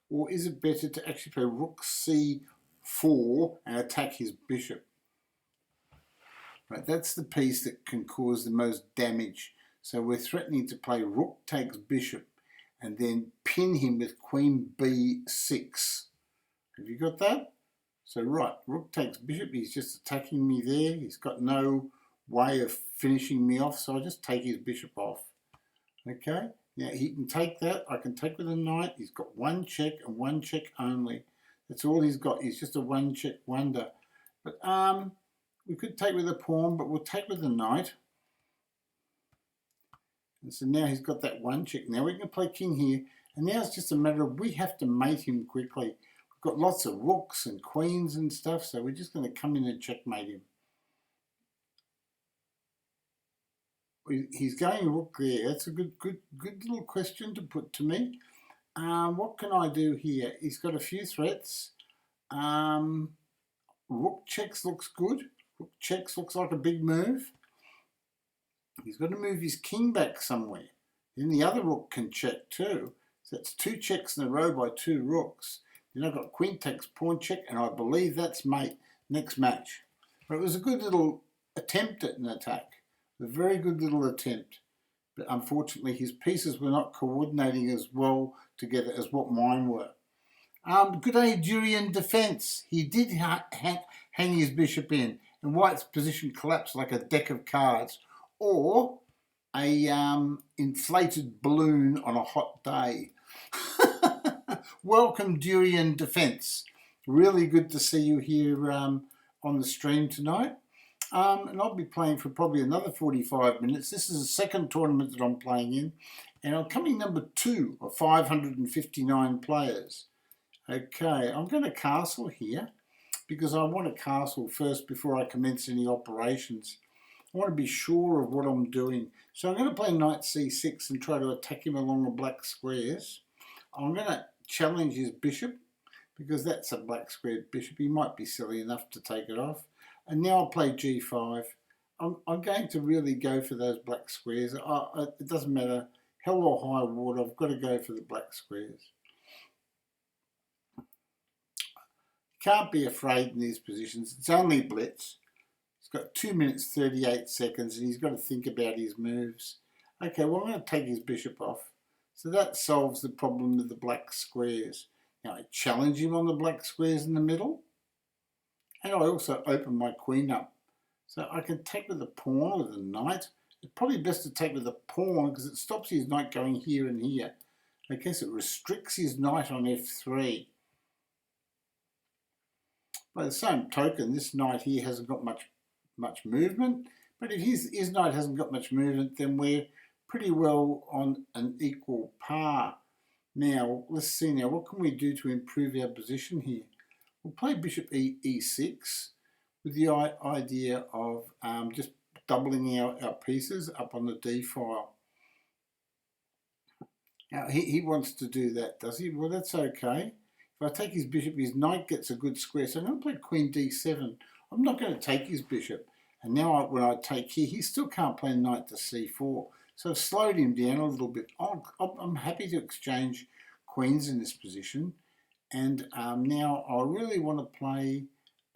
Or is it better to actually play rook c4 and attack his bishop? Right, that's the piece that can cause the most damage. So we're threatening to play rook takes bishop and then pin him with queen b6. Have you got that? So right, rook takes bishop. He's just attacking me there. He's got no way of finishing me off, so I just take his bishop off. Okay, now he can take that. I can take with a knight. He's got one check and one check only. That's all he's got. He's just a one check wonder. But we could take with a pawn, but we'll take with a knight. And so now he's got that one check. Now we can play king here. And now it's just a matter of we have to mate him quickly. We've got lots of rooks and queens and stuff, so we're just going to come in and checkmate him. He's going rook there. That's a good little question to put to me. What can I do here? He's got a few threats. Rook checks looks good. Rook checks looks like a big move. He's got to move his king back somewhere. Then the other rook can check too. So that's two checks in a row by two rooks. Then I've got queen takes pawn check, and I believe that's mate next match. But it was a good little attempt at an attack. A very good little attempt. But unfortunately his pieces were not coordinating as well together as what mine were. Good Adurian defence. He did hang his bishop in, and White's position collapsed like a deck of cards, or a inflated balloon on a hot day. Welcome, Durian defence. Really good to see you here on the stream tonight. And I'll be playing for probably another 45 minutes. This is the second tournament that I'm playing in, and I'm coming number 2 of 559 players. Okay, I'm going to castle here because I want to castle first before I commence any operations. I want to be sure of what I'm doing. So I'm going to play knight c6 and try to attack him along the black squares. I'm going to challenge his bishop because that's a black squared bishop. He might be silly enough to take it off. And now I'll play g5. I'm going to really go for those black squares. It doesn't matter, hell or high water, I've got to go for the black squares. Can't be afraid in these positions. It's only blitz. He's got 2 minutes 38 seconds and he's got to think about his moves. Okay, well I'm going to take his bishop off. So that solves the problem with the black squares. Now I challenge him on the black squares in the middle. And I also open my queen up. So I can take with the pawn or the knight. It's probably best to take with the pawn because it stops his knight going here and here. I guess it restricts his knight on f3. By the same token, this knight here hasn't got much movement. But if his knight hasn't got much movement, then we're pretty well on an equal par. Now, let's see now, what can we do to improve our position here? We'll play bishop e6 with the idea of just doubling our pieces up on the d file. Now, he wants to do that, does he? Well, that's okay. If I take his bishop, his knight gets a good square. So I'm going to play queen d7. I'm not going to take his bishop. And now when I take here, he still can't play knight to c4. So I've slowed him down a little bit. I'm happy to exchange queens in this position. And now I really want to play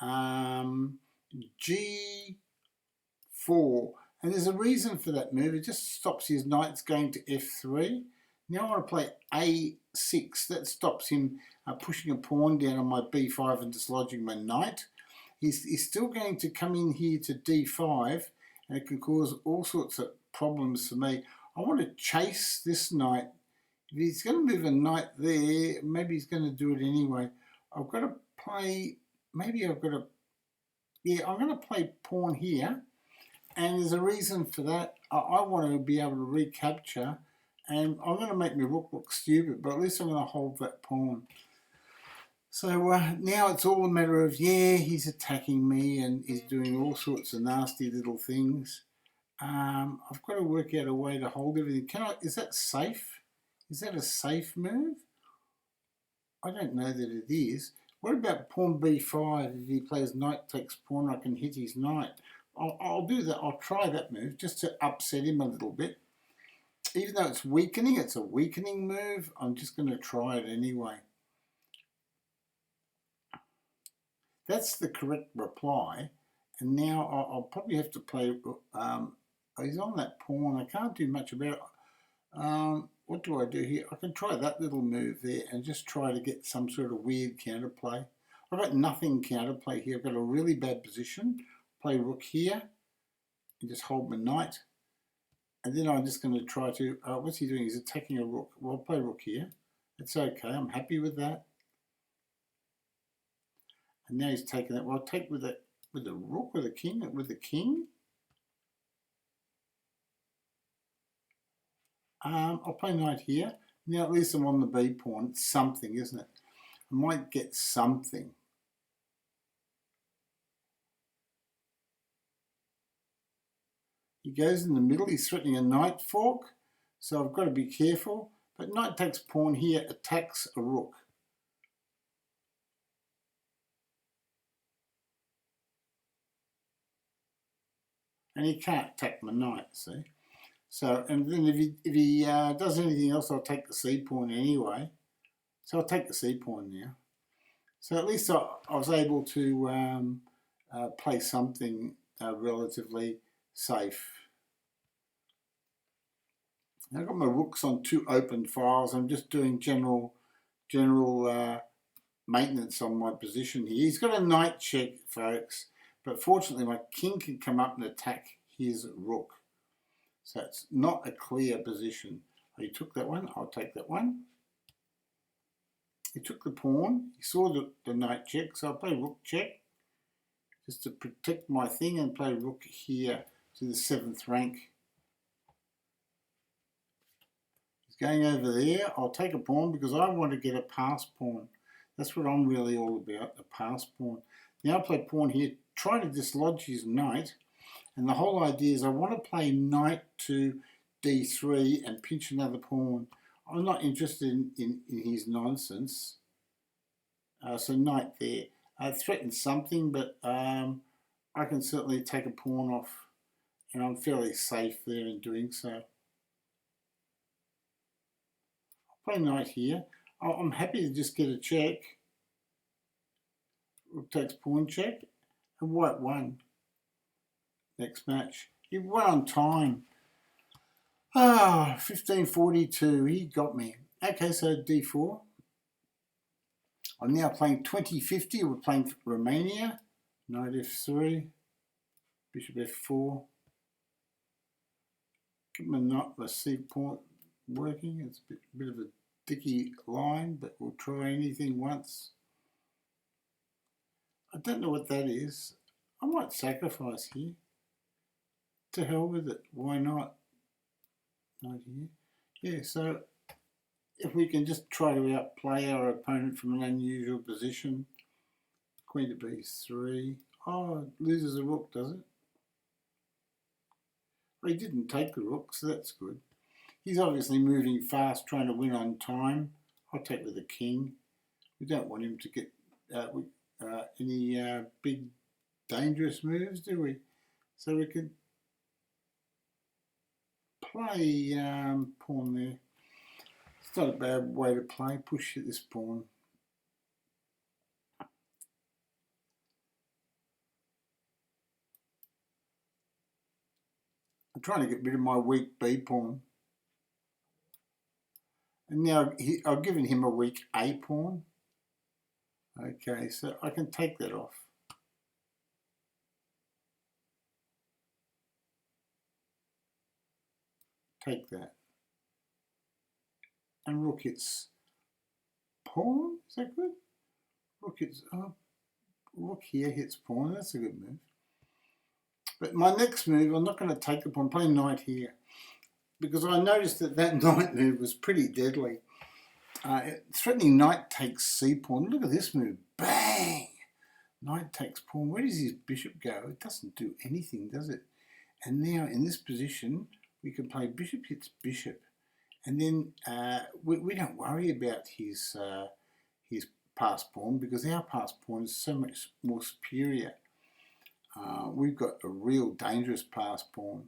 g4. And there's a reason for that move. It just stops his knights going to f3. Now I want to play a6. That stops him pushing a pawn down on my b5 and dislodging my knight. He's still going to come in here to d5, and it can cause all sorts of problems for me. I want to chase this knight If he's going to move a knight there, maybe he's going to do it anyway. I've got to play, maybe I've got to, yeah, I'm going to play pawn here. And there's a reason for that. I want to be able to recapture, and I'm going to make my rook look stupid, but at least I'm going to hold that pawn. So now it's all a matter of, yeah, he's attacking me and he's doing all sorts of nasty little things. I've got to work out a way to hold everything. Is that safe? Is that a safe move? I don't know that it is. What about pawn b5? If he plays knight takes pawn, I can hit his knight. I'll do that. I'll try that move just to upset him a little bit. Even though it's weakening, it's a weakening move. I'm just going to try it anyway. That's the correct reply. And now I'll probably have to play... he's on that pawn. I can't do much about it. What do I do here? I can try that little move there and just try to get some sort of weird counterplay. I've got nothing counterplay here. I've got a really bad position. Play rook here and just hold my knight. And then I'm just going to try to... what's he doing? He's attacking a rook. Well, I'll play rook here. It's okay. I'm happy with that. And now he's taking that. Well, I'll take with the rook, with the king, with the king. I'll play knight here. Now at least I'm on the b pawn. It's something, isn't it? I might get something. He goes in the middle. He's threatening a knight fork. So I've got to be careful. But knight takes pawn here, attacks a rook. And he can't attack my knight, see? So, and then if he does anything else, I'll take the c pawn anyway. So I'll take the c pawn now. So at least I was able to play something relatively safe. Now I've got my rooks on 2 open files. I'm just doing general maintenance on my position here. He's got a knight check, folks, but fortunately my king can come up and attack his rook. So it's not a clear position. He took that one, I'll take that one. He took the pawn, he saw the knight check, so I'll play rook check, just to protect my thing, and play rook here to the 7th rank. He's going over there. I'll take a pawn because I want to get a pass pawn. That's what I'm really all about, the pass pawn. Now I play pawn here, try to dislodge his knight. And the whole idea is I want to play knight to d3 and pinch another pawn. I'm not interested in his nonsense. So knight there. I threatened something, but I can certainly take a pawn off. And I'm fairly safe there in doing so. I'll play knight here. I'm happy to just get a check. Rook takes pawn check. And white won. Next match. He won on time. 1542. He got me. Okay, so d4. I'm now playing 2050. We're playing Romania. Knight f3. Bishop f4. Get my c pawn working. It's a bit of a dicky line, but we'll try anything once. I don't know what that is. I might sacrifice here. To hell with it. Why not? Right here. Yeah, so if we can just try to outplay our opponent from an unusual position. Queen to b3. Oh, it loses a rook, does it? Well, he didn't take the rook, so that's good. He's obviously moving fast, trying to win on time. I'll take with the king. We don't want him to get any big dangerous moves, do we? So we can play pawn there. It's not a bad way to play. Push this pawn. I'm trying to get rid of my weak b pawn. And now I've given him a weak a pawn. Okay, so I can take that off. Take that. and rook hits pawn. Is that good? Rook hits, rook here hits pawn. That's a good move. But my next move, I'm not going to take the pawn. I'm playing knight here because I noticed that knight move was pretty deadly. Threatening knight takes c pawn. Look at this move. Bang! Knight takes pawn. Where does his bishop go? It doesn't do anything, does it? And now in this position, we can play bishop hits bishop. And then we don't worry about his passed pawn because our passed pawn is so much more superior. We've got a real dangerous passed pawn.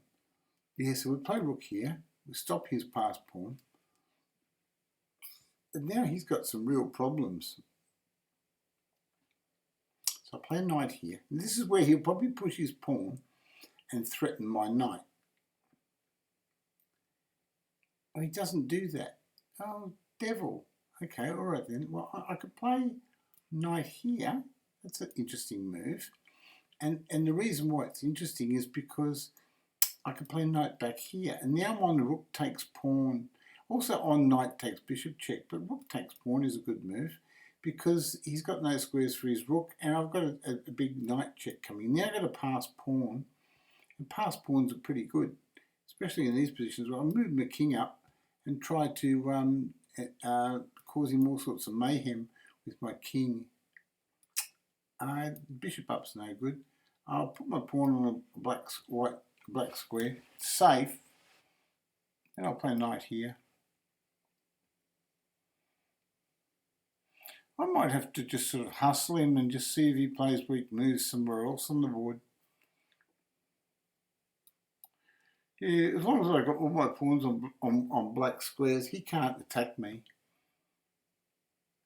Yeah, so we play rook here. We stop his passed pawn. And now he's got some real problems. So I play knight here. And this is where he'll probably push his pawn and threaten my knight. Oh, he doesn't do that. Oh, devil. Okay, all right then. Well, I could play knight here. That's an interesting move. And the reason why it's interesting is because I could play knight back here. And now I'm on rook takes pawn. Also on knight takes bishop check. But rook takes pawn is a good move because he's got no squares for his rook. And I've got a big knight check coming. Now I've got a pass pawn. And pass pawns are pretty good, especially in these positions where I move my king up and try to cause him all sorts of mayhem with my king. Bishop up's no good. I'll put my pawn on a black square. It's safe. And I'll play knight here. I might have to just sort of hustle him and just see if he plays weak moves somewhere else on the board. Yeah, as long as I've got all my pawns on black squares, he can't attack me.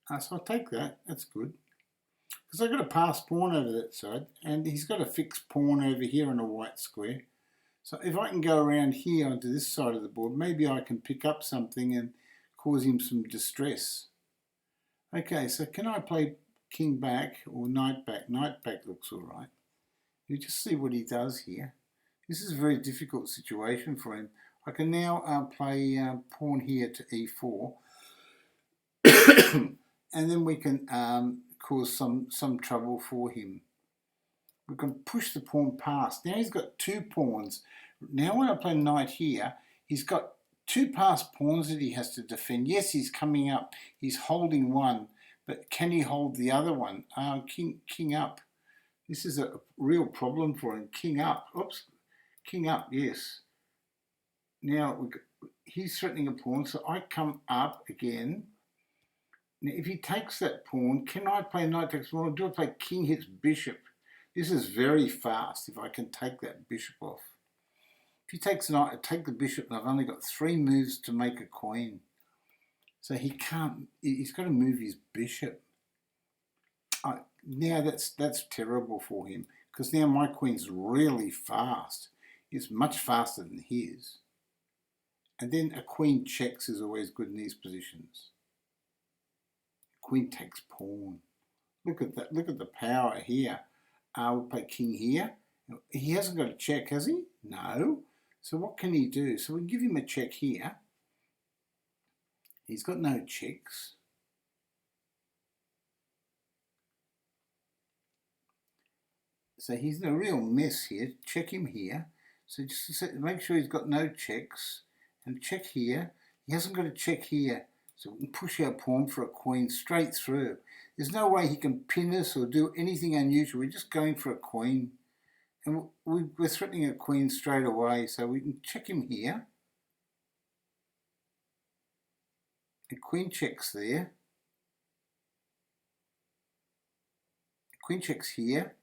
So I'll take that. That's good. Because I've got a pass pawn over that side, and he's got a fixed pawn over here on a white square. So if I can go around here onto this side of the board, maybe I can pick up something and cause him some distress. Okay, so can I play king back or knight back? Knight back looks all right. You just see what he does here. This is a very difficult situation for him. I can now play pawn here to e4. And then we can cause some trouble for him. We can push the pawn past. Now he's got two pawns. Now when I play knight here, he's got two passed pawns that he has to defend. Yes, he's coming up. He's holding one. But can he hold the other one? King up. This is a real problem for him. King up. Oops. King up, yes. Now he's threatening a pawn, so I come up again. Now if he takes that pawn, can I play knight takes pawn, or do I play king hits bishop? This is very fast if I can take that bishop off. If he takes knight, I take the bishop, and I've only got 3 moves to make a queen. So he can't, he's got to move his bishop. Now that's terrible for him, because now my queen's really fast. It's much faster than his. And then a queen checks is always good in these positions. Queen takes pawn. Look at that. Look at the power here. We'll play king here. He hasn't got a check, has he? No. So what can he do? So we give him a check here. He's got no checks. So he's in a real mess here. Check him here. So just to make sure he's got no checks. And check here. He hasn't got a check here. So we can push our pawn for a queen straight through. There's no way he can pin us or do anything unusual. We're just going for a queen. And we're threatening a queen straight away. So we can check him here. The queen checks there. The queen checks here.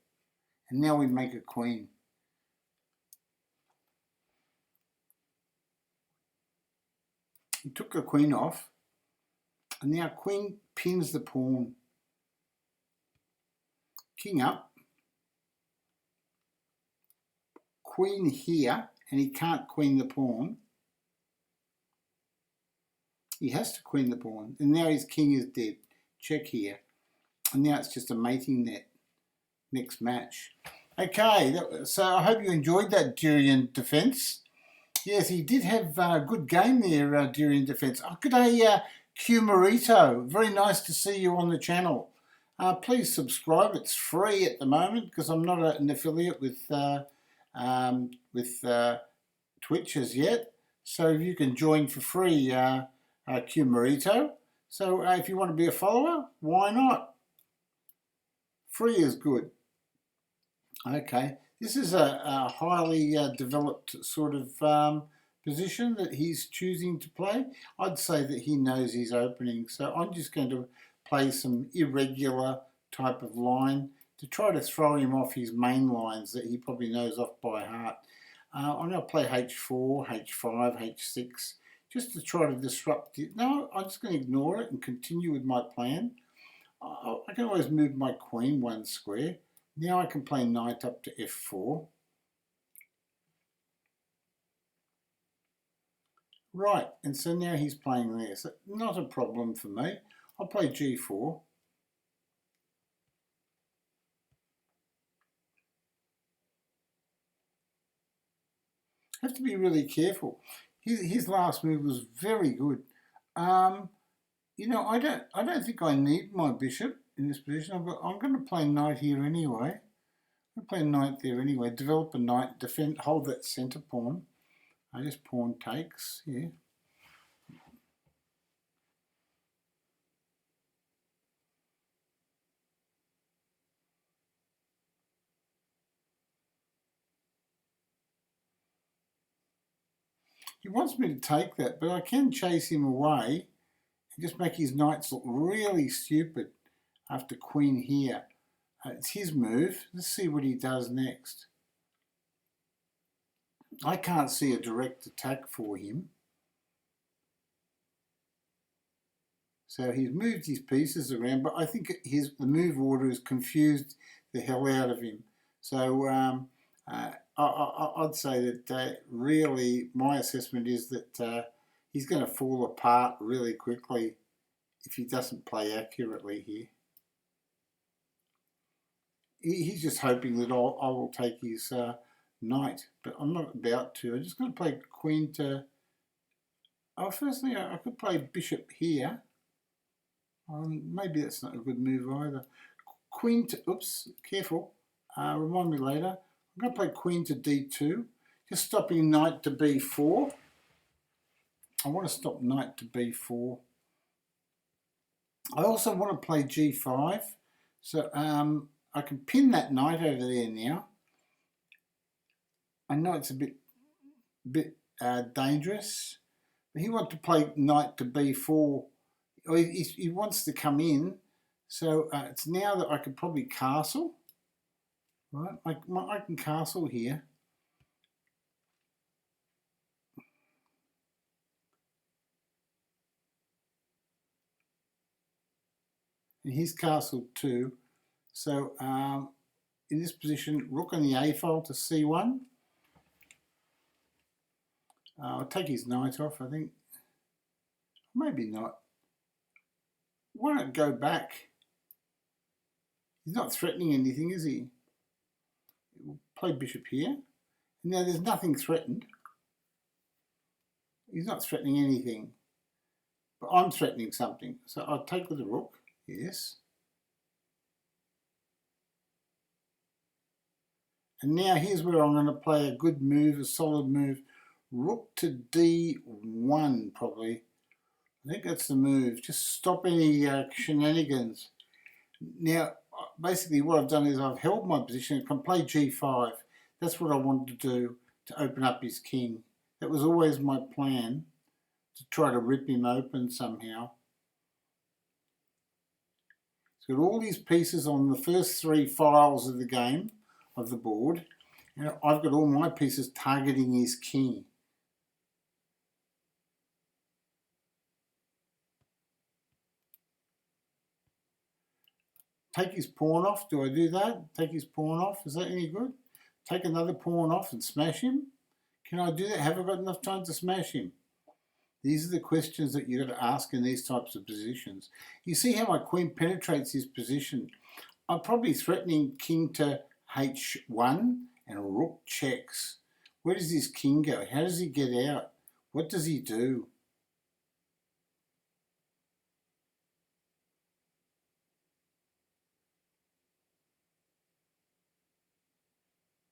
And now we make a queen. He took the queen off. And now queen pins the pawn. King up. Queen here. And he can't queen the pawn. He has to queen the pawn. And now his king is dead. Check here. And now it's just a mating net. Next match. Okay, so I hope you enjoyed that Durian defense. Yes, he did have a good game there during defence. Oh, good day, Q Marito. Very nice to see you on the channel. Please subscribe. It's free at the moment because I'm not an affiliate with Twitch as yet. So you can join for free, Q Marito. So if you want to be a follower, why not? Free is good. Okay, this is a highly developed sort of position that he's choosing to play. I'd say that he knows his opening, so I'm just going to play some irregular type of line to try to throw him off his main lines that he probably knows off by heart. I'm going to play H4, H5, H6, just to try to disrupt it. No, I'm just going to ignore it and continue with my plan. I can always move my queen one square. Now I can play knight up to F4. Right, and so now he's playing there. So not a problem for me. I'll play G4. Have to be really careful. His last move was very good. You know, I don't think I need my bishop in this position. I'm going to play knight here anyway. I'm going to play knight there anyway. Develop a knight, defend, hold that centre pawn. I just pawn takes, yeah. He wants me to take that, but I can chase him away and just make his knights look really stupid after queen here. It's his move. Let's see what he does next. I can't see a direct attack for him. So he's moved his pieces around, but I think the move order has confused the hell out of him. So I'd say that really my assessment is that he's going to fall apart really quickly if he doesn't play accurately here. He's just hoping that I will take his knight, but I'm not about to. I'm just going to play queen to... Oh, firstly, I could play bishop here. Maybe that's not a good move either. Queen to... Oops, careful. Remind me later. I'm going to play queen to d2. Just stopping knight to b4. I want to stop knight to b4. I also want to play g5. So I can pin that knight over there now. I know it's a bit dangerous. But he wants to play knight to b4. He wants to come in. So it's now that I could probably castle. Right, I can castle here. And he's castled too. So in this position, rook on the a file to c1. I'll take his knight off, I think. Maybe not. Why not go back? He's not threatening anything, is he? We'll play bishop here. Now there's nothing threatened. He's not threatening anything. But I'm threatening something. So I'll take with the rook. Yes. And now here's where I'm going to play a good move, a solid move. Rook to d1 probably. I think that's the move. Just stop any shenanigans. Now, basically what I've done is I've held my position and can play g5. That's what I wanted to do to open up his king. That was always my plan, to try to rip him open somehow. He's got all these pieces on the first 3 files of the game, of the board. And I've got all my pieces targeting his king. Take his pawn off. Do I do that? Take his pawn off. Is that any good? Take another pawn off and smash him? Can I do that? Have I got enough time to smash him? These are the questions that you've got to ask in these types of positions. You see how my queen penetrates his position. I'm probably threatening king to h1 and rook checks. Where does his king go? How does he get out? What does he do?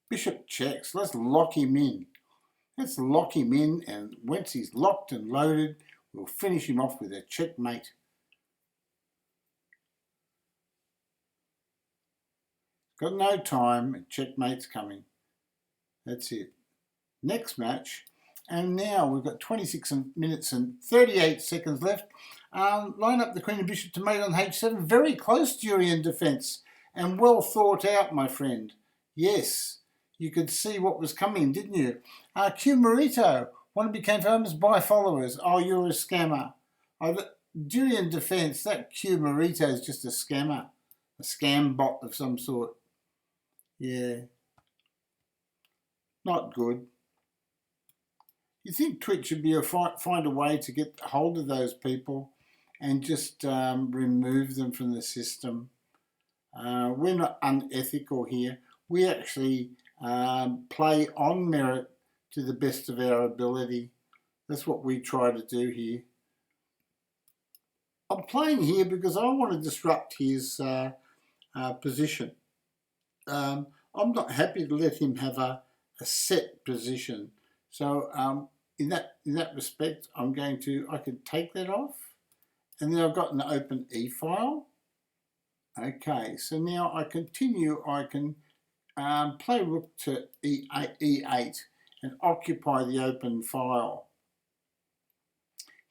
Bishop checks. Let's lock him in. Let's lock him in, and once he's locked and loaded, we'll finish him off with a checkmate. Got no time, and checkmate's coming. That's it. Next match, and now we've got 26 minutes and 38 seconds left. Line up the queen and bishop to mate on h7. Very close Durian defence, and well thought out, my friend. Yes, you could see what was coming, didn't you? Q Marito, one who became famous by followers. Oh, you're a scammer. Durian defence, that Q Marito is just a scammer. A scam bot of some sort. Yeah. Not good. You think Twitch should be find a way to get hold of those people and just remove them from the system. We're not unethical here. We actually play on merit to the best of our ability. That's what we try to do here. I'm playing here because I want to disrupt his position. I'm not happy to let him have a set position. So in that respect, I can take that off, and then I've got an open E file. Okay, so now I continue. I can play rook to E8 and occupy the open file.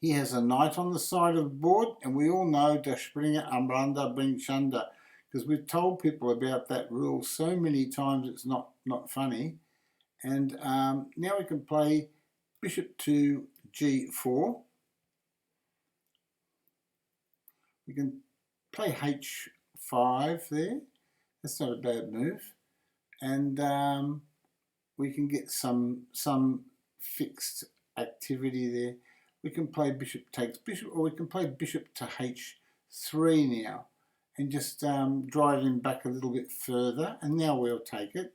He has a knight on the side of the board, and we all know Der Springer am Rande bringt Schande, because we've told people about that rule so many times it's not funny. And now we can play bishop to G4. We can play H5 there. That's not a bad move. And we can get some fixed activity there. We can play bishop takes bishop, or we can play bishop to H3 now and just drive him back a little bit further. And now we'll take it.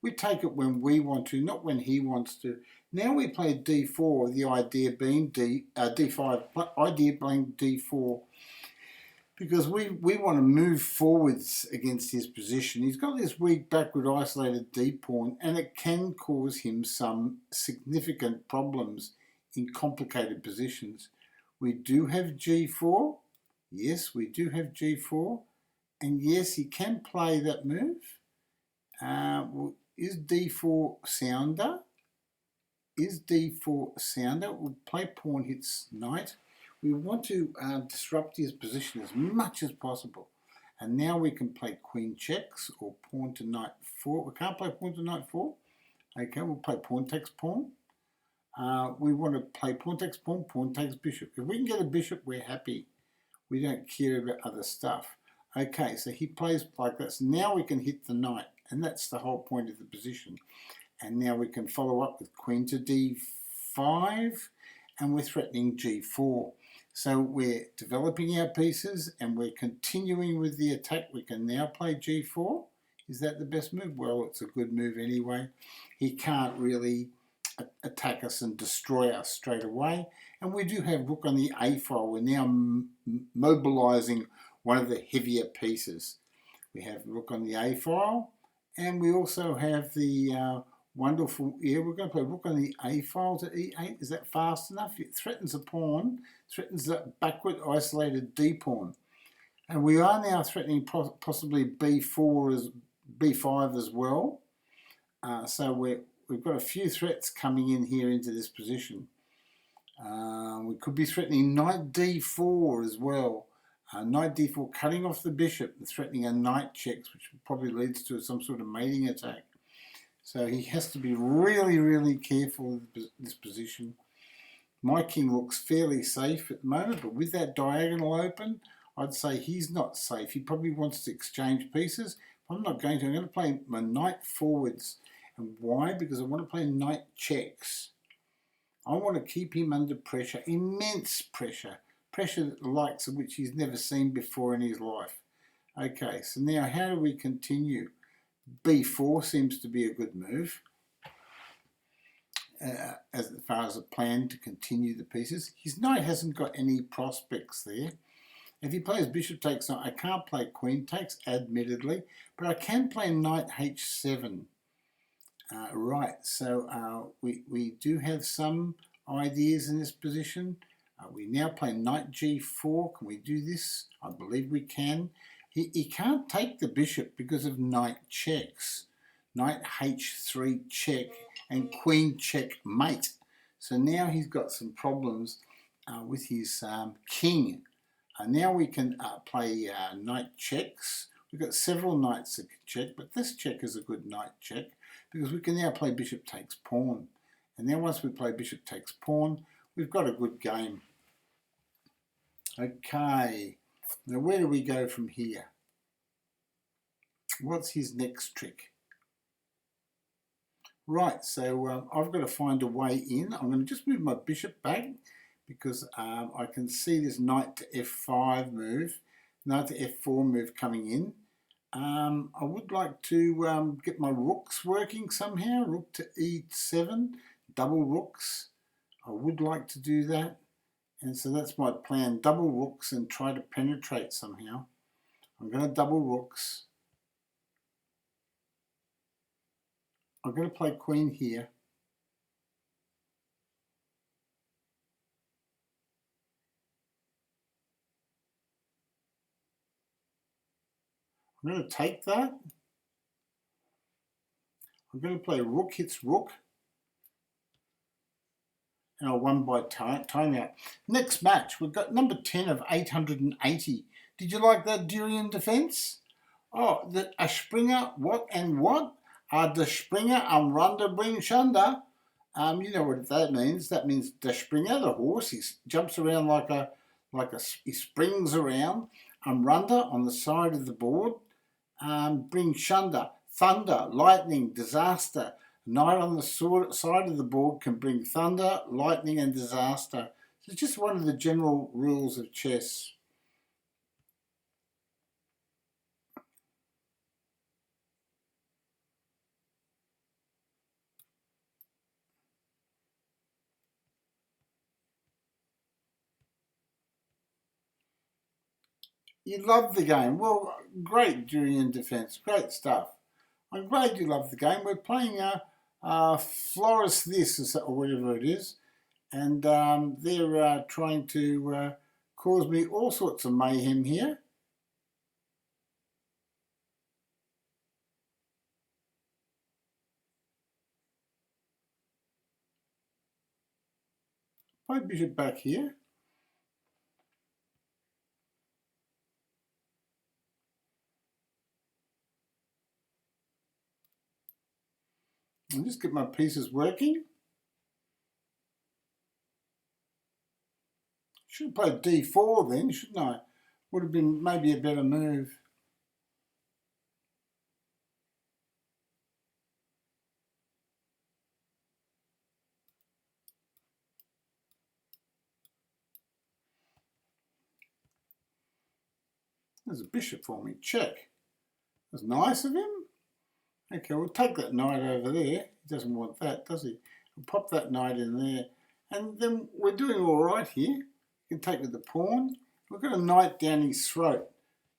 We take it when we want to, not when he wants to. Now we play D4, the idea being D5, idea being D4, because we want to move forwards against his position. He's got this weak backward isolated D pawn, and it can cause him some significant problems in complicated positions. We do have G4. Yes, we do have G4. And yes, he can play that move. Is D4 sounder? Is D4 sounder? We'll play pawn hits knight. We want to disrupt his position as much as possible. And now we can play queen checks or pawn to knight 4. We can't play pawn to knight 4. Okay, we'll play pawn takes pawn. We want to play pawn takes pawn, pawn takes bishop. If we can get a bishop, we're happy. We don't care about other stuff. Okay, so he plays like that. So now we can hit the knight, and that's the whole point of the position. And now we can follow up with queen to D5, and we're threatening G4. So we're developing our pieces, and we're continuing with the attack. We can now play G4. Is that the best move? Well, it's a good move anyway. He can't really attack us and destroy us straight away. And we do have rook on the A file. We're now mobilizing one of the heavier pieces. We have rook on the A file, and we also have the wonderful, we're going to play rook on the A file to E8. Is that fast enough? It threatens a pawn, threatens that backward isolated D pawn. And we are now threatening possibly B5 as well. So we've got a few threats coming in here into this position. We could be threatening knight D4 as well. Knight D4 cutting off the bishop and threatening a knight checks, which probably leads to some sort of mating attack. So he has to be really, really careful with this position. My king looks fairly safe at the moment, but with that diagonal open, I'd say he's not safe. He probably wants to exchange pieces. I'm not going to. I'm going to play my knight forwards. And why? Because I want to play knight checks. I want to keep him under pressure, immense pressure, pressure the likes of which he's never seen before in his life. Okay, so now how do we continue? B4 seems to be a good move. as far as a plan to continue the pieces. His knight hasn't got any prospects there. If he plays bishop takes knight, I can't play queen takes, admittedly, but I can play knight h7. Right, so we do have some ideas in this position. We now play knight g4. Can we do this? I believe we can. He can't take the bishop because of knight checks. Knight h3 check and queen check mate. So now he's got some problems with his king. Now we can play knight checks. We've got several knights that can check, but this check is a good knight check because we can now play bishop takes pawn. And then once we play bishop takes pawn, we've got a good game. Okay, now where do we go from here? What's his next trick? Right, so I've got to find a way in. I'm going to just move my bishop back because I can see this knight to f5 move, knight to f4 move coming in. I would like to get my rooks working somehow. Rook to e7, double rooks. I would like to do that. And so that's my plan, double rooks and try to penetrate somehow. I'm going to double rooks. I'm going to play queen here. I'm going to take that. I'm going to play rook hits rook. And I won by timeout. Next match, we've got number 10 of 880. Did you like that Durian defense? Oh, a Springer, what and what? Der Springer am Rande bring Schande. You know what that means. That means the Springer, the horse, he jumps around he springs around. Am Rande on the side of the board. Bring Schande, thunder, lightning, disaster. Knight on the side of the board can bring thunder, lightning and disaster. So it's just one of the general rules of chess. You love the game. Well, great Durian defense. Great stuff. I'm glad you love the game. We're playing Floris this or whatever it is. And they're trying to cause me all sorts of mayhem here. Play bishop back here. And just get my pieces working. Should have played d4 then, shouldn't I? Would have been maybe a better move. There's a bishop for me. Check. That's nice of him. Okay, we'll take that knight over there. He doesn't want that, does he? We'll pop that knight in there. And then we're doing all right here. You can take with the pawn. We've got a knight down his throat.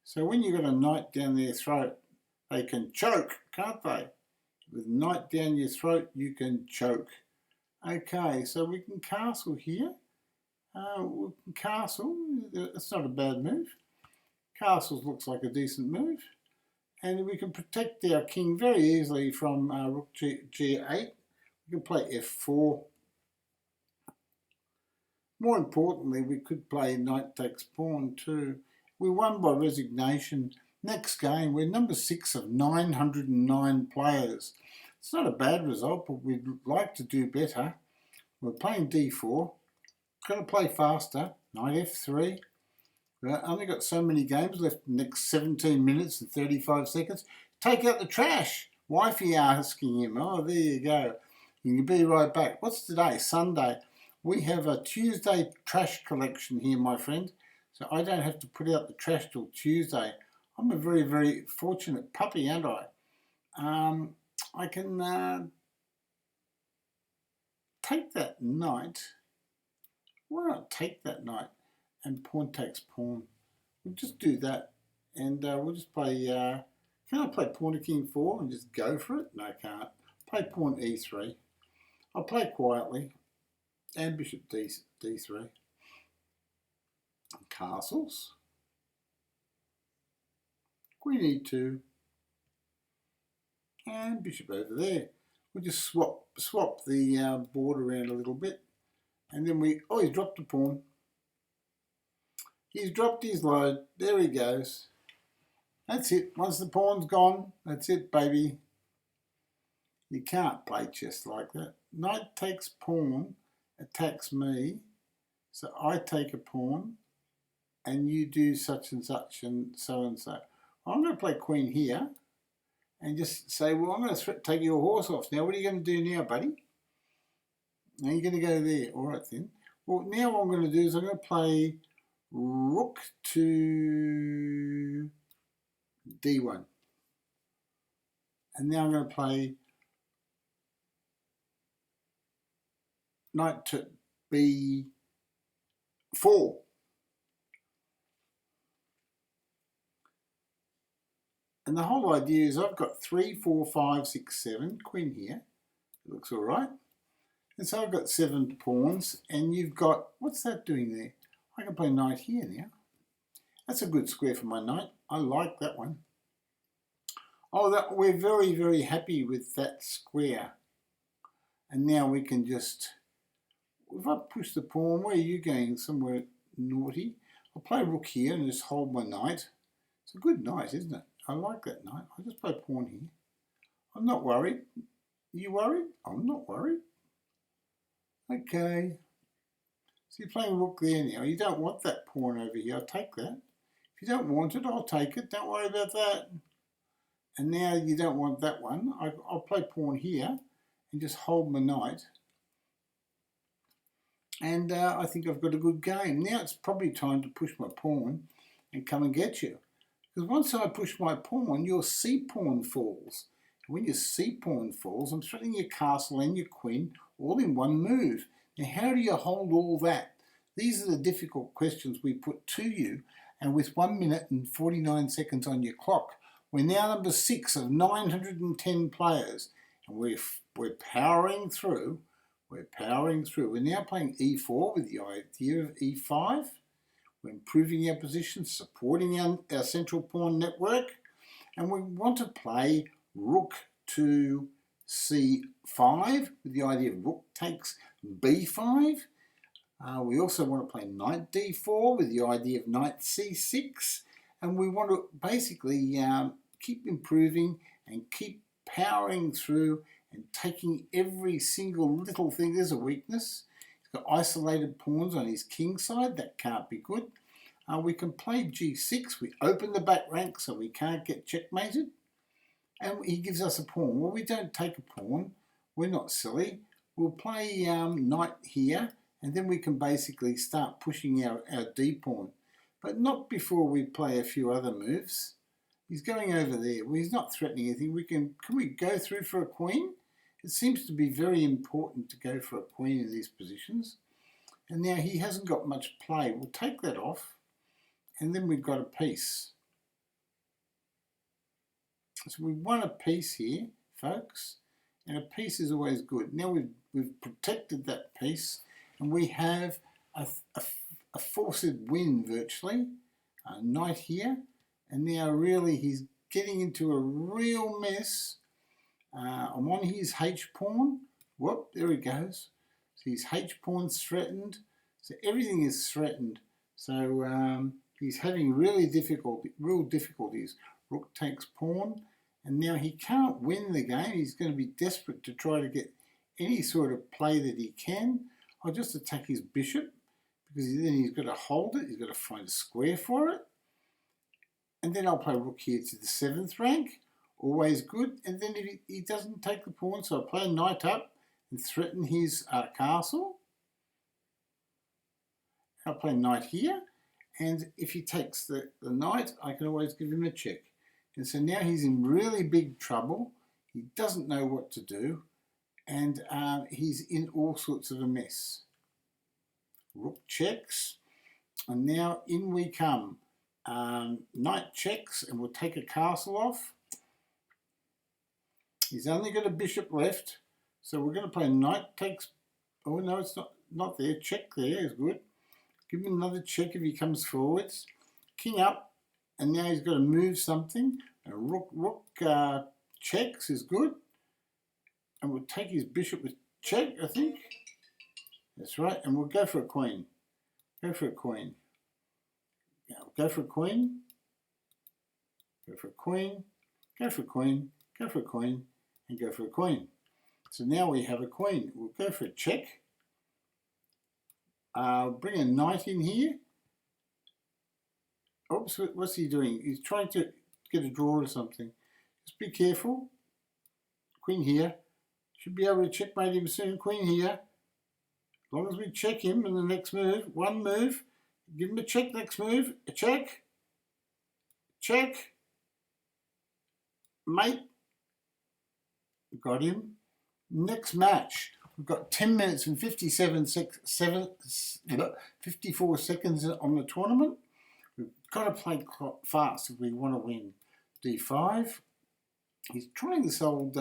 So when you've got a knight down their throat, they can choke, can't they? With knight down your throat, you can choke. Okay, so we can castle here. We can castle. That's not a bad move. Castles looks like a decent move. And we can protect our king very easily from rook g8. We can play f4. More importantly, we could play knight takes pawn too. We won by resignation. Next game, we're number 6 of 909 players. It's not a bad result, but we'd like to do better. We're playing d4. Got to play faster. Knight f3. We've only got so many games left in the next 17 minutes and 35 seconds. Take out the trash. Wifey asking him. Oh, there you go. You can be right back. What's today? Sunday. We have a Tuesday trash collection here, my friend. So I don't have to put out the trash till Tuesday. I'm a very, very fortunate puppy, aren't I? I can take that knight. Why not take that knight and pawn takes pawn? We'll just do that, and we'll just play. Can I play pawn to king 4 and just go for it? No, I can't. Play pawn e3. I'll play quietly, and bishop d3. Castles. Queen e2, and bishop over there. We'll just swap the board around a little bit, and then he's dropped a pawn. He's dropped his load. There he goes. That's it. Once the pawn's gone, that's it, baby. You can't play chess like that. Knight takes pawn, attacks me, so I take a pawn, and you do such and such and so and so. I'm going to play queen here and just say, well, I'm going to take your horse off. Now, what are you going to do now, buddy? Now you're going to go there. All right, then. Well, now what I'm going to do is I'm going to play rook to d1. And now I'm going to play knight to b4. And the whole idea is I've got 3, 4, 5, 6, 7, queen here. It looks all right. And so I've got 7 pawns, and you've got, what's that doing there? I can play knight here now. That's a good square for my knight. I like that one. Oh, we're very, very happy with that square. And now we can just, if I push the pawn, where are you going? Somewhere naughty. I'll play rook here and just hold my knight. It's a good knight, isn't it? I like that knight. I'll just play pawn here. I'm not worried. You worried? I'm not worried. Okay. So you're playing rook there now. You don't want that pawn over here. I'll take that. If you don't want it, I'll take it. Don't worry about that. And now you don't want that one. I'll play pawn here and just hold my knight. And I think I've got a good game. Now it's probably time to push my pawn and come and get you. Because once I push my pawn, your c-pawn falls. And when your c-pawn falls, I'm threatening your castle and your queen all in one move. Now, how do you hold all that? These are the difficult questions we put to you. And with 1 minute and 49 seconds on your clock, we're now number 6 of 910 players. And we're powering through. We're powering through. We're now playing e4 with the idea of e5. We're improving our position, supporting our central pawn network, and we want to play rook to c5 with the idea of rook takes b5. We also want to play knight d4 with the idea of knight c6, and we want to basically keep improving and keep powering through and taking every single little thing. There's a weakness. He's got isolated pawns on his king side. That can't be good. We can play g6. We open the back rank so we can't get checkmated. And he gives us a pawn. Well, we don't take a pawn. We're not silly. We'll play knight here, and then we can basically start pushing our d-pawn. But not before we play a few other moves. He's going over there. Well, he's not threatening anything. Can we go through for a queen? It seems to be very important to go for a queen in these positions. And now he hasn't got much play. We'll take that off. And then we've got a piece. So we want a piece here, folks. And a piece is always good. Now we've protected that piece. And we have a forced win virtually. A knight here. And now really he's getting into a real mess. I'm on his H-pawn. Whoop, there he goes. So his H-pawn's threatened. So everything is threatened. So he's having real difficulties. Rook takes pawn. And now he can't win the game. He's going to be desperate to try to get any sort of play that he can. I'll just attack his bishop. Because then he's got to hold it. He's got to find a square for it. And then I'll play rook here to the 7th rank. Always good. And then if he doesn't take the pawn, so I play knight up and threaten his castle. I'll play knight here. And if he takes the knight, I can always give him a check. And so now he's in really big trouble. He doesn't know what to do. and he's in all sorts of a mess. Rook checks, and now in we come. Knight checks, and we'll take a castle off. He's only got a bishop left, so we're going to play knight takes. Oh no, it's not there. Check there is good. Give him another check if he comes forwards. King up, and now he's got to move something. And rook checks is good, and we'll take his bishop with check, I think. That's right, and we'll go for a queen. Go for a queen. Go for a queen. Go for a queen. Go for a queen. Go for a queen. And go for a queen. So now we have a queen. We'll go for a check. Bring a knight in here. Oops, what's he doing? He's trying to get a draw or something. Just be careful. Queen here. Should be able to checkmate him soon. Queen here. As long as we check him in the next move. One move. Give him a check next move. A check. Check. Mate. Got him. Next match. We've got 10 minutes and 54 seconds on the tournament. We've got to play fast if we want to win. D5. He's trying this old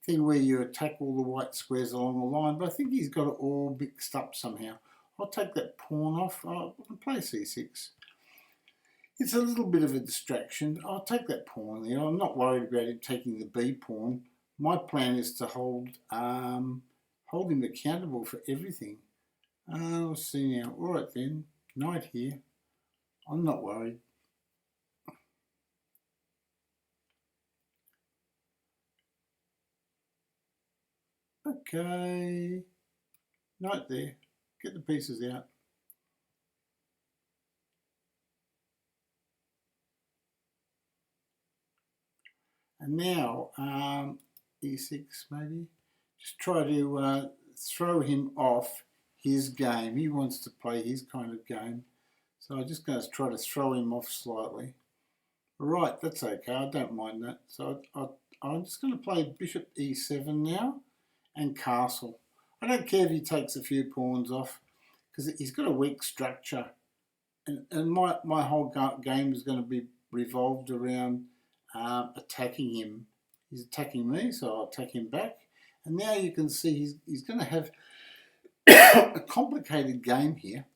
thing where you attack all the white squares along the line, but I think he's got it all mixed up somehow. I'll take that pawn off. I'll play C6. It's a little bit of a distraction. I'll take that pawn there. I'm not worried about him taking the B pawn. My plan is to hold him accountable for everything. We'll see now. All right then, knight here. I'm not worried. Okay, knight there. Get the pieces out. And now E6 maybe. Just try to throw him off his game. He wants to play his kind of game. So I'm just going to try to throw him off slightly. Right, that's okay. I don't mind that. So I'm just going to play bishop E7 now and castle. I don't care if he takes a few pawns off because he's got a weak structure. And my whole game is going to be revolved around attacking him. He's attacking me, so I'll attack him back. And now you can see he's going to have a complicated game here.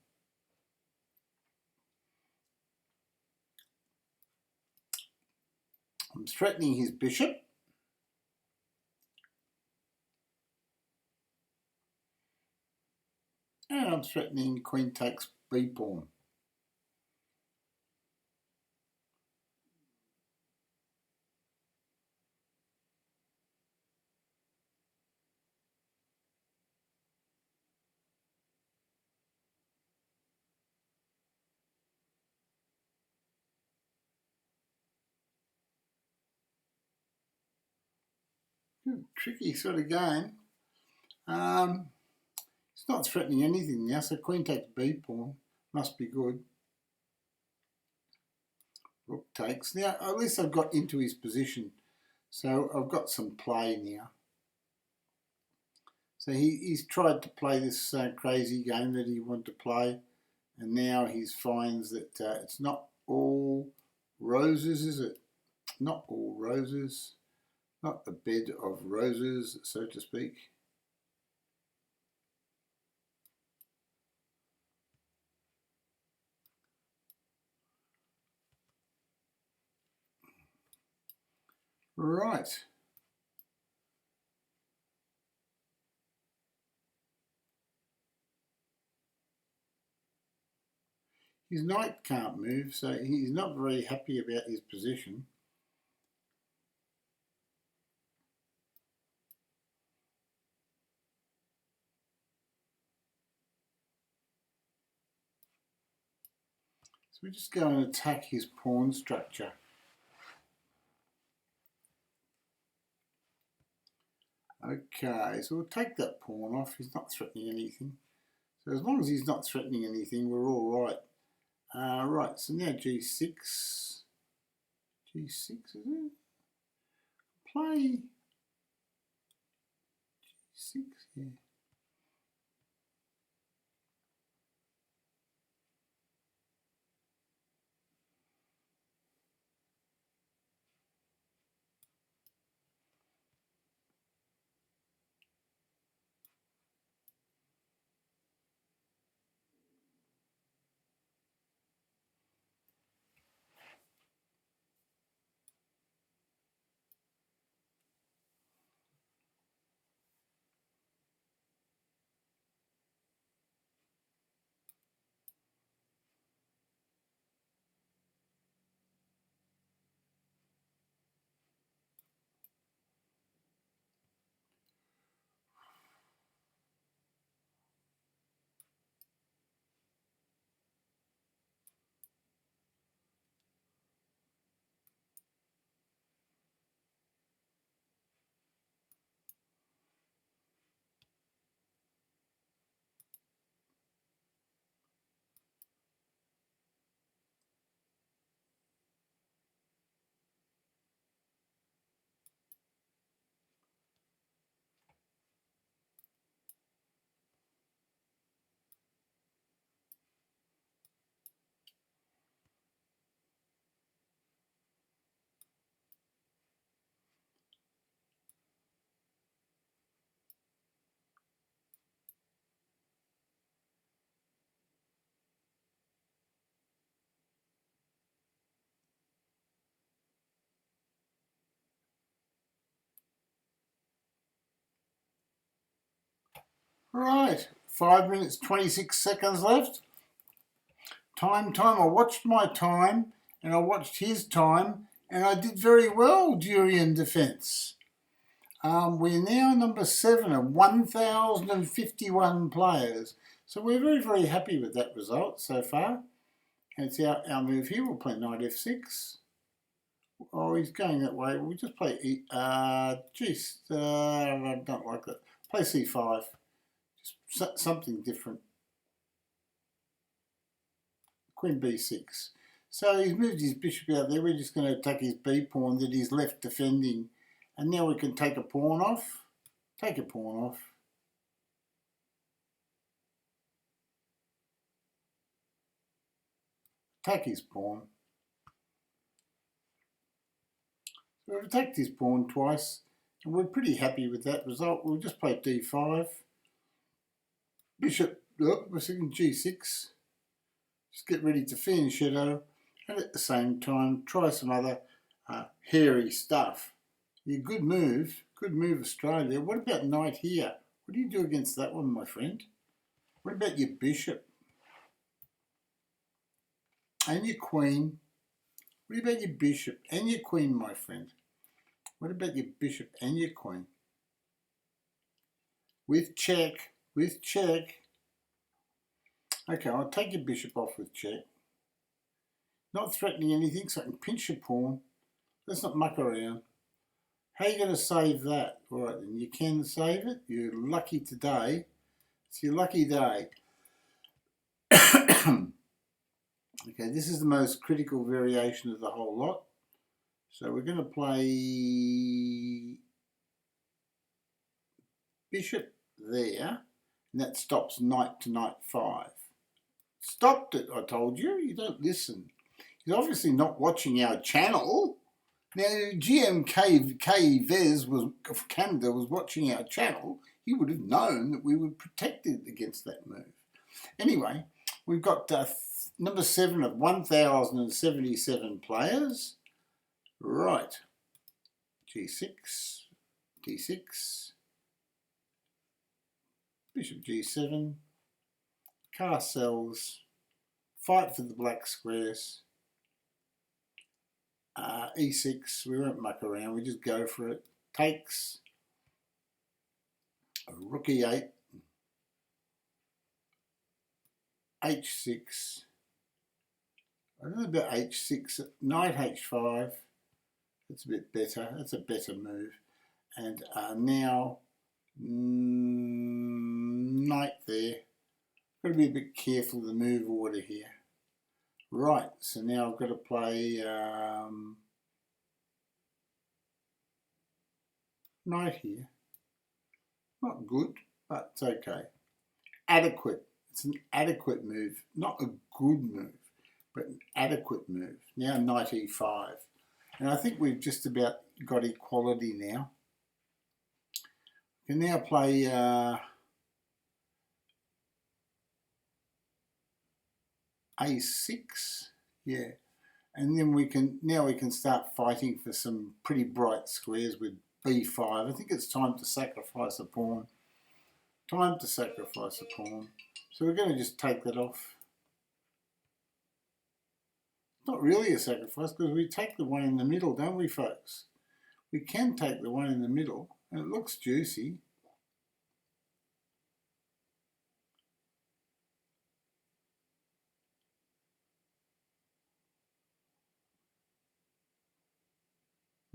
I'm threatening his bishop. And I'm threatening queen takes B pawn. Tricky sort of game. It's not threatening anything now, so queen takes B pawn. Must be good. Rook takes. Now, at least I've got into his position, so I've got some play now. So he's tried to play this crazy game that he wanted to play, and now he finds that it's not all roses, is it? Not all roses. Not the bed of roses, so to speak. Right. His knight can't move, so he's not very happy about his position. So we just go and attack his pawn structure. Okay, so we'll take that pawn off. He's not threatening anything. So as long as he's not threatening anything, we're all right. Right, so now G6. G6, is it? Play f6, yeah. Right, 5 minutes 26 seconds left. Time. I watched my time and I watched his time and I did very well during defence. We're now number 7 of 1,051 players. So we're very, very happy with that result so far. And it's our move here. We'll play knight f6. Oh, he's going that way. We'll just play I don't like that. Play c5. Just something different. Queen b6. So he's moved his bishop out there. We're just going to attack his b pawn that he's left defending. And now we can take a pawn off. Take a pawn off. Attack his pawn. So we've attacked his pawn twice. And we're pretty happy with that result. We'll just play d5. Bishop, we're thinking g6. Just get ready to finish it, and at the same time try some other hairy stuff. Yeah, good move, Australia. What about knight here? What do you do against that one, my friend? What about your bishop? And your queen? What about your bishop and your queen, my friend? What about your bishop and your queen? With check. Okay, I'll take your bishop off with check. Not threatening anything, so I can pinch your pawn. Let's not muck around. How are you going to save that? All right, then you can save it. You're lucky today. It's your lucky day. Okay, this is the most critical variation of the whole lot. So we're going to play bishop there, and that stops knight to knight 5. Stopped it, I told you. You don't listen. He's obviously not watching our channel. Now, GMK Vez of Canada was watching our channel. He would have known that we were protected against that move. Anyway, we've got number 7 of 1,077 players. Right. G6, D6, Bishop G7, castles, fight for the black squares. E6, we won't muck around, we just go for it. Takes. Rook E8. H6. I don't know about H6. Knight H5. That's a bit better. That's a better move. And now knight there. Got to be a bit careful of the move order here. Right, so now I've got to play knight here. Not good, but it's okay. Adequate. It's an adequate move, not a good move, but an adequate move. Now knight e5. And I think we've just about got equality now. We can now play a6, yeah. And then we can start fighting for some pretty bright squares with b5. I think it's time to sacrifice a pawn. Time to sacrifice a pawn. So we're going to just take that off. Not really a sacrifice because we take the one in the middle, don't we, folks? We can take the one in the middle and it looks juicy.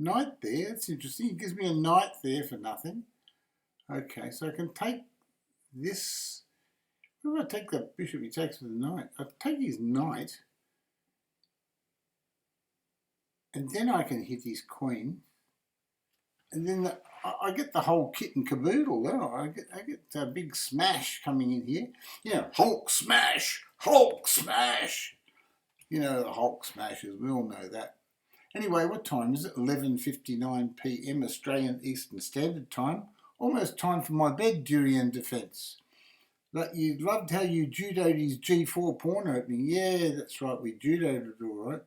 Knight there, that's interesting. It gives me a knight there for nothing. Okay, so I can take this. What if I take the bishop he takes with the knight? I'll take his knight. And then I can hit his queen. And then I get the whole kit and caboodle, don't I? I get a big smash coming in here. You know, Hulk smash! Hulk smash! You know, the Hulk smashes, we all know that. Anyway, what time is it? 11:59 p.m. Australian Eastern Standard Time. Almost time for my bed, Durian Defence. But you loved how you judoed his G4 pawn opening. Yeah, that's right, we judoed it all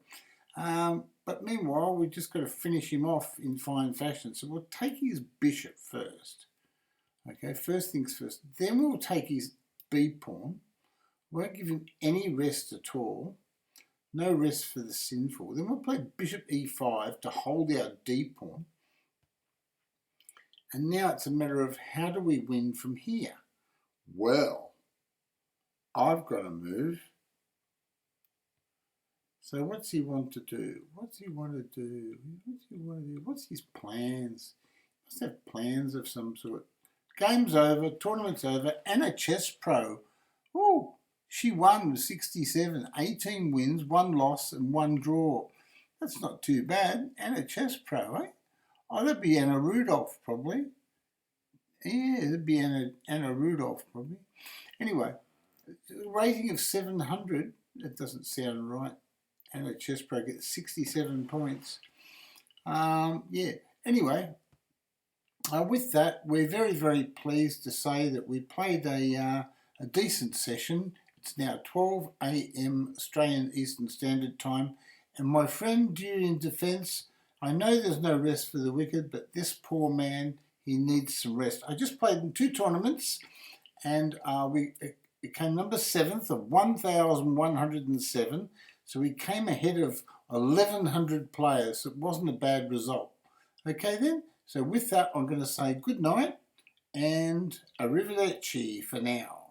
right. But meanwhile, we've just got to finish him off in fine fashion. So we'll take his bishop first. Okay, first things first. Then we'll take his B pawn. Won't give him any rest at all. No rest for the sinful. Then we'll play bishop e5 to hold our D pawn. And now it's a matter of how do we win from here? Well, I've got to move. So what's he want to do? What's he want to do? What's he want to do? What's his plans? He must have plans of some sort. Game's over, tournament's over, and a chess pro. Oh, she won with 67, 18 wins, 1 loss and 1 draw. That's not too bad. And a chess pro, eh? Oh, that'd be Anna Rudolph probably. Yeah, it'd be Anna Rudolph probably. Anyway, a rating of 700, that doesn't sound right. And a chess pro gets 67 points. Yeah, anyway, with that, we're very, very pleased to say that we played a decent session. It's now 12 a.m. Australian Eastern Standard Time. And my friend Durian Defence, I know there's no rest for the wicked, but this poor man, he needs some rest. I just played in 2 tournaments and we became number 7th of 1,107. So we came ahead of 1,100 players. It wasn't a bad result. Okay then, so with that I'm going to say good night and arrivederci for now.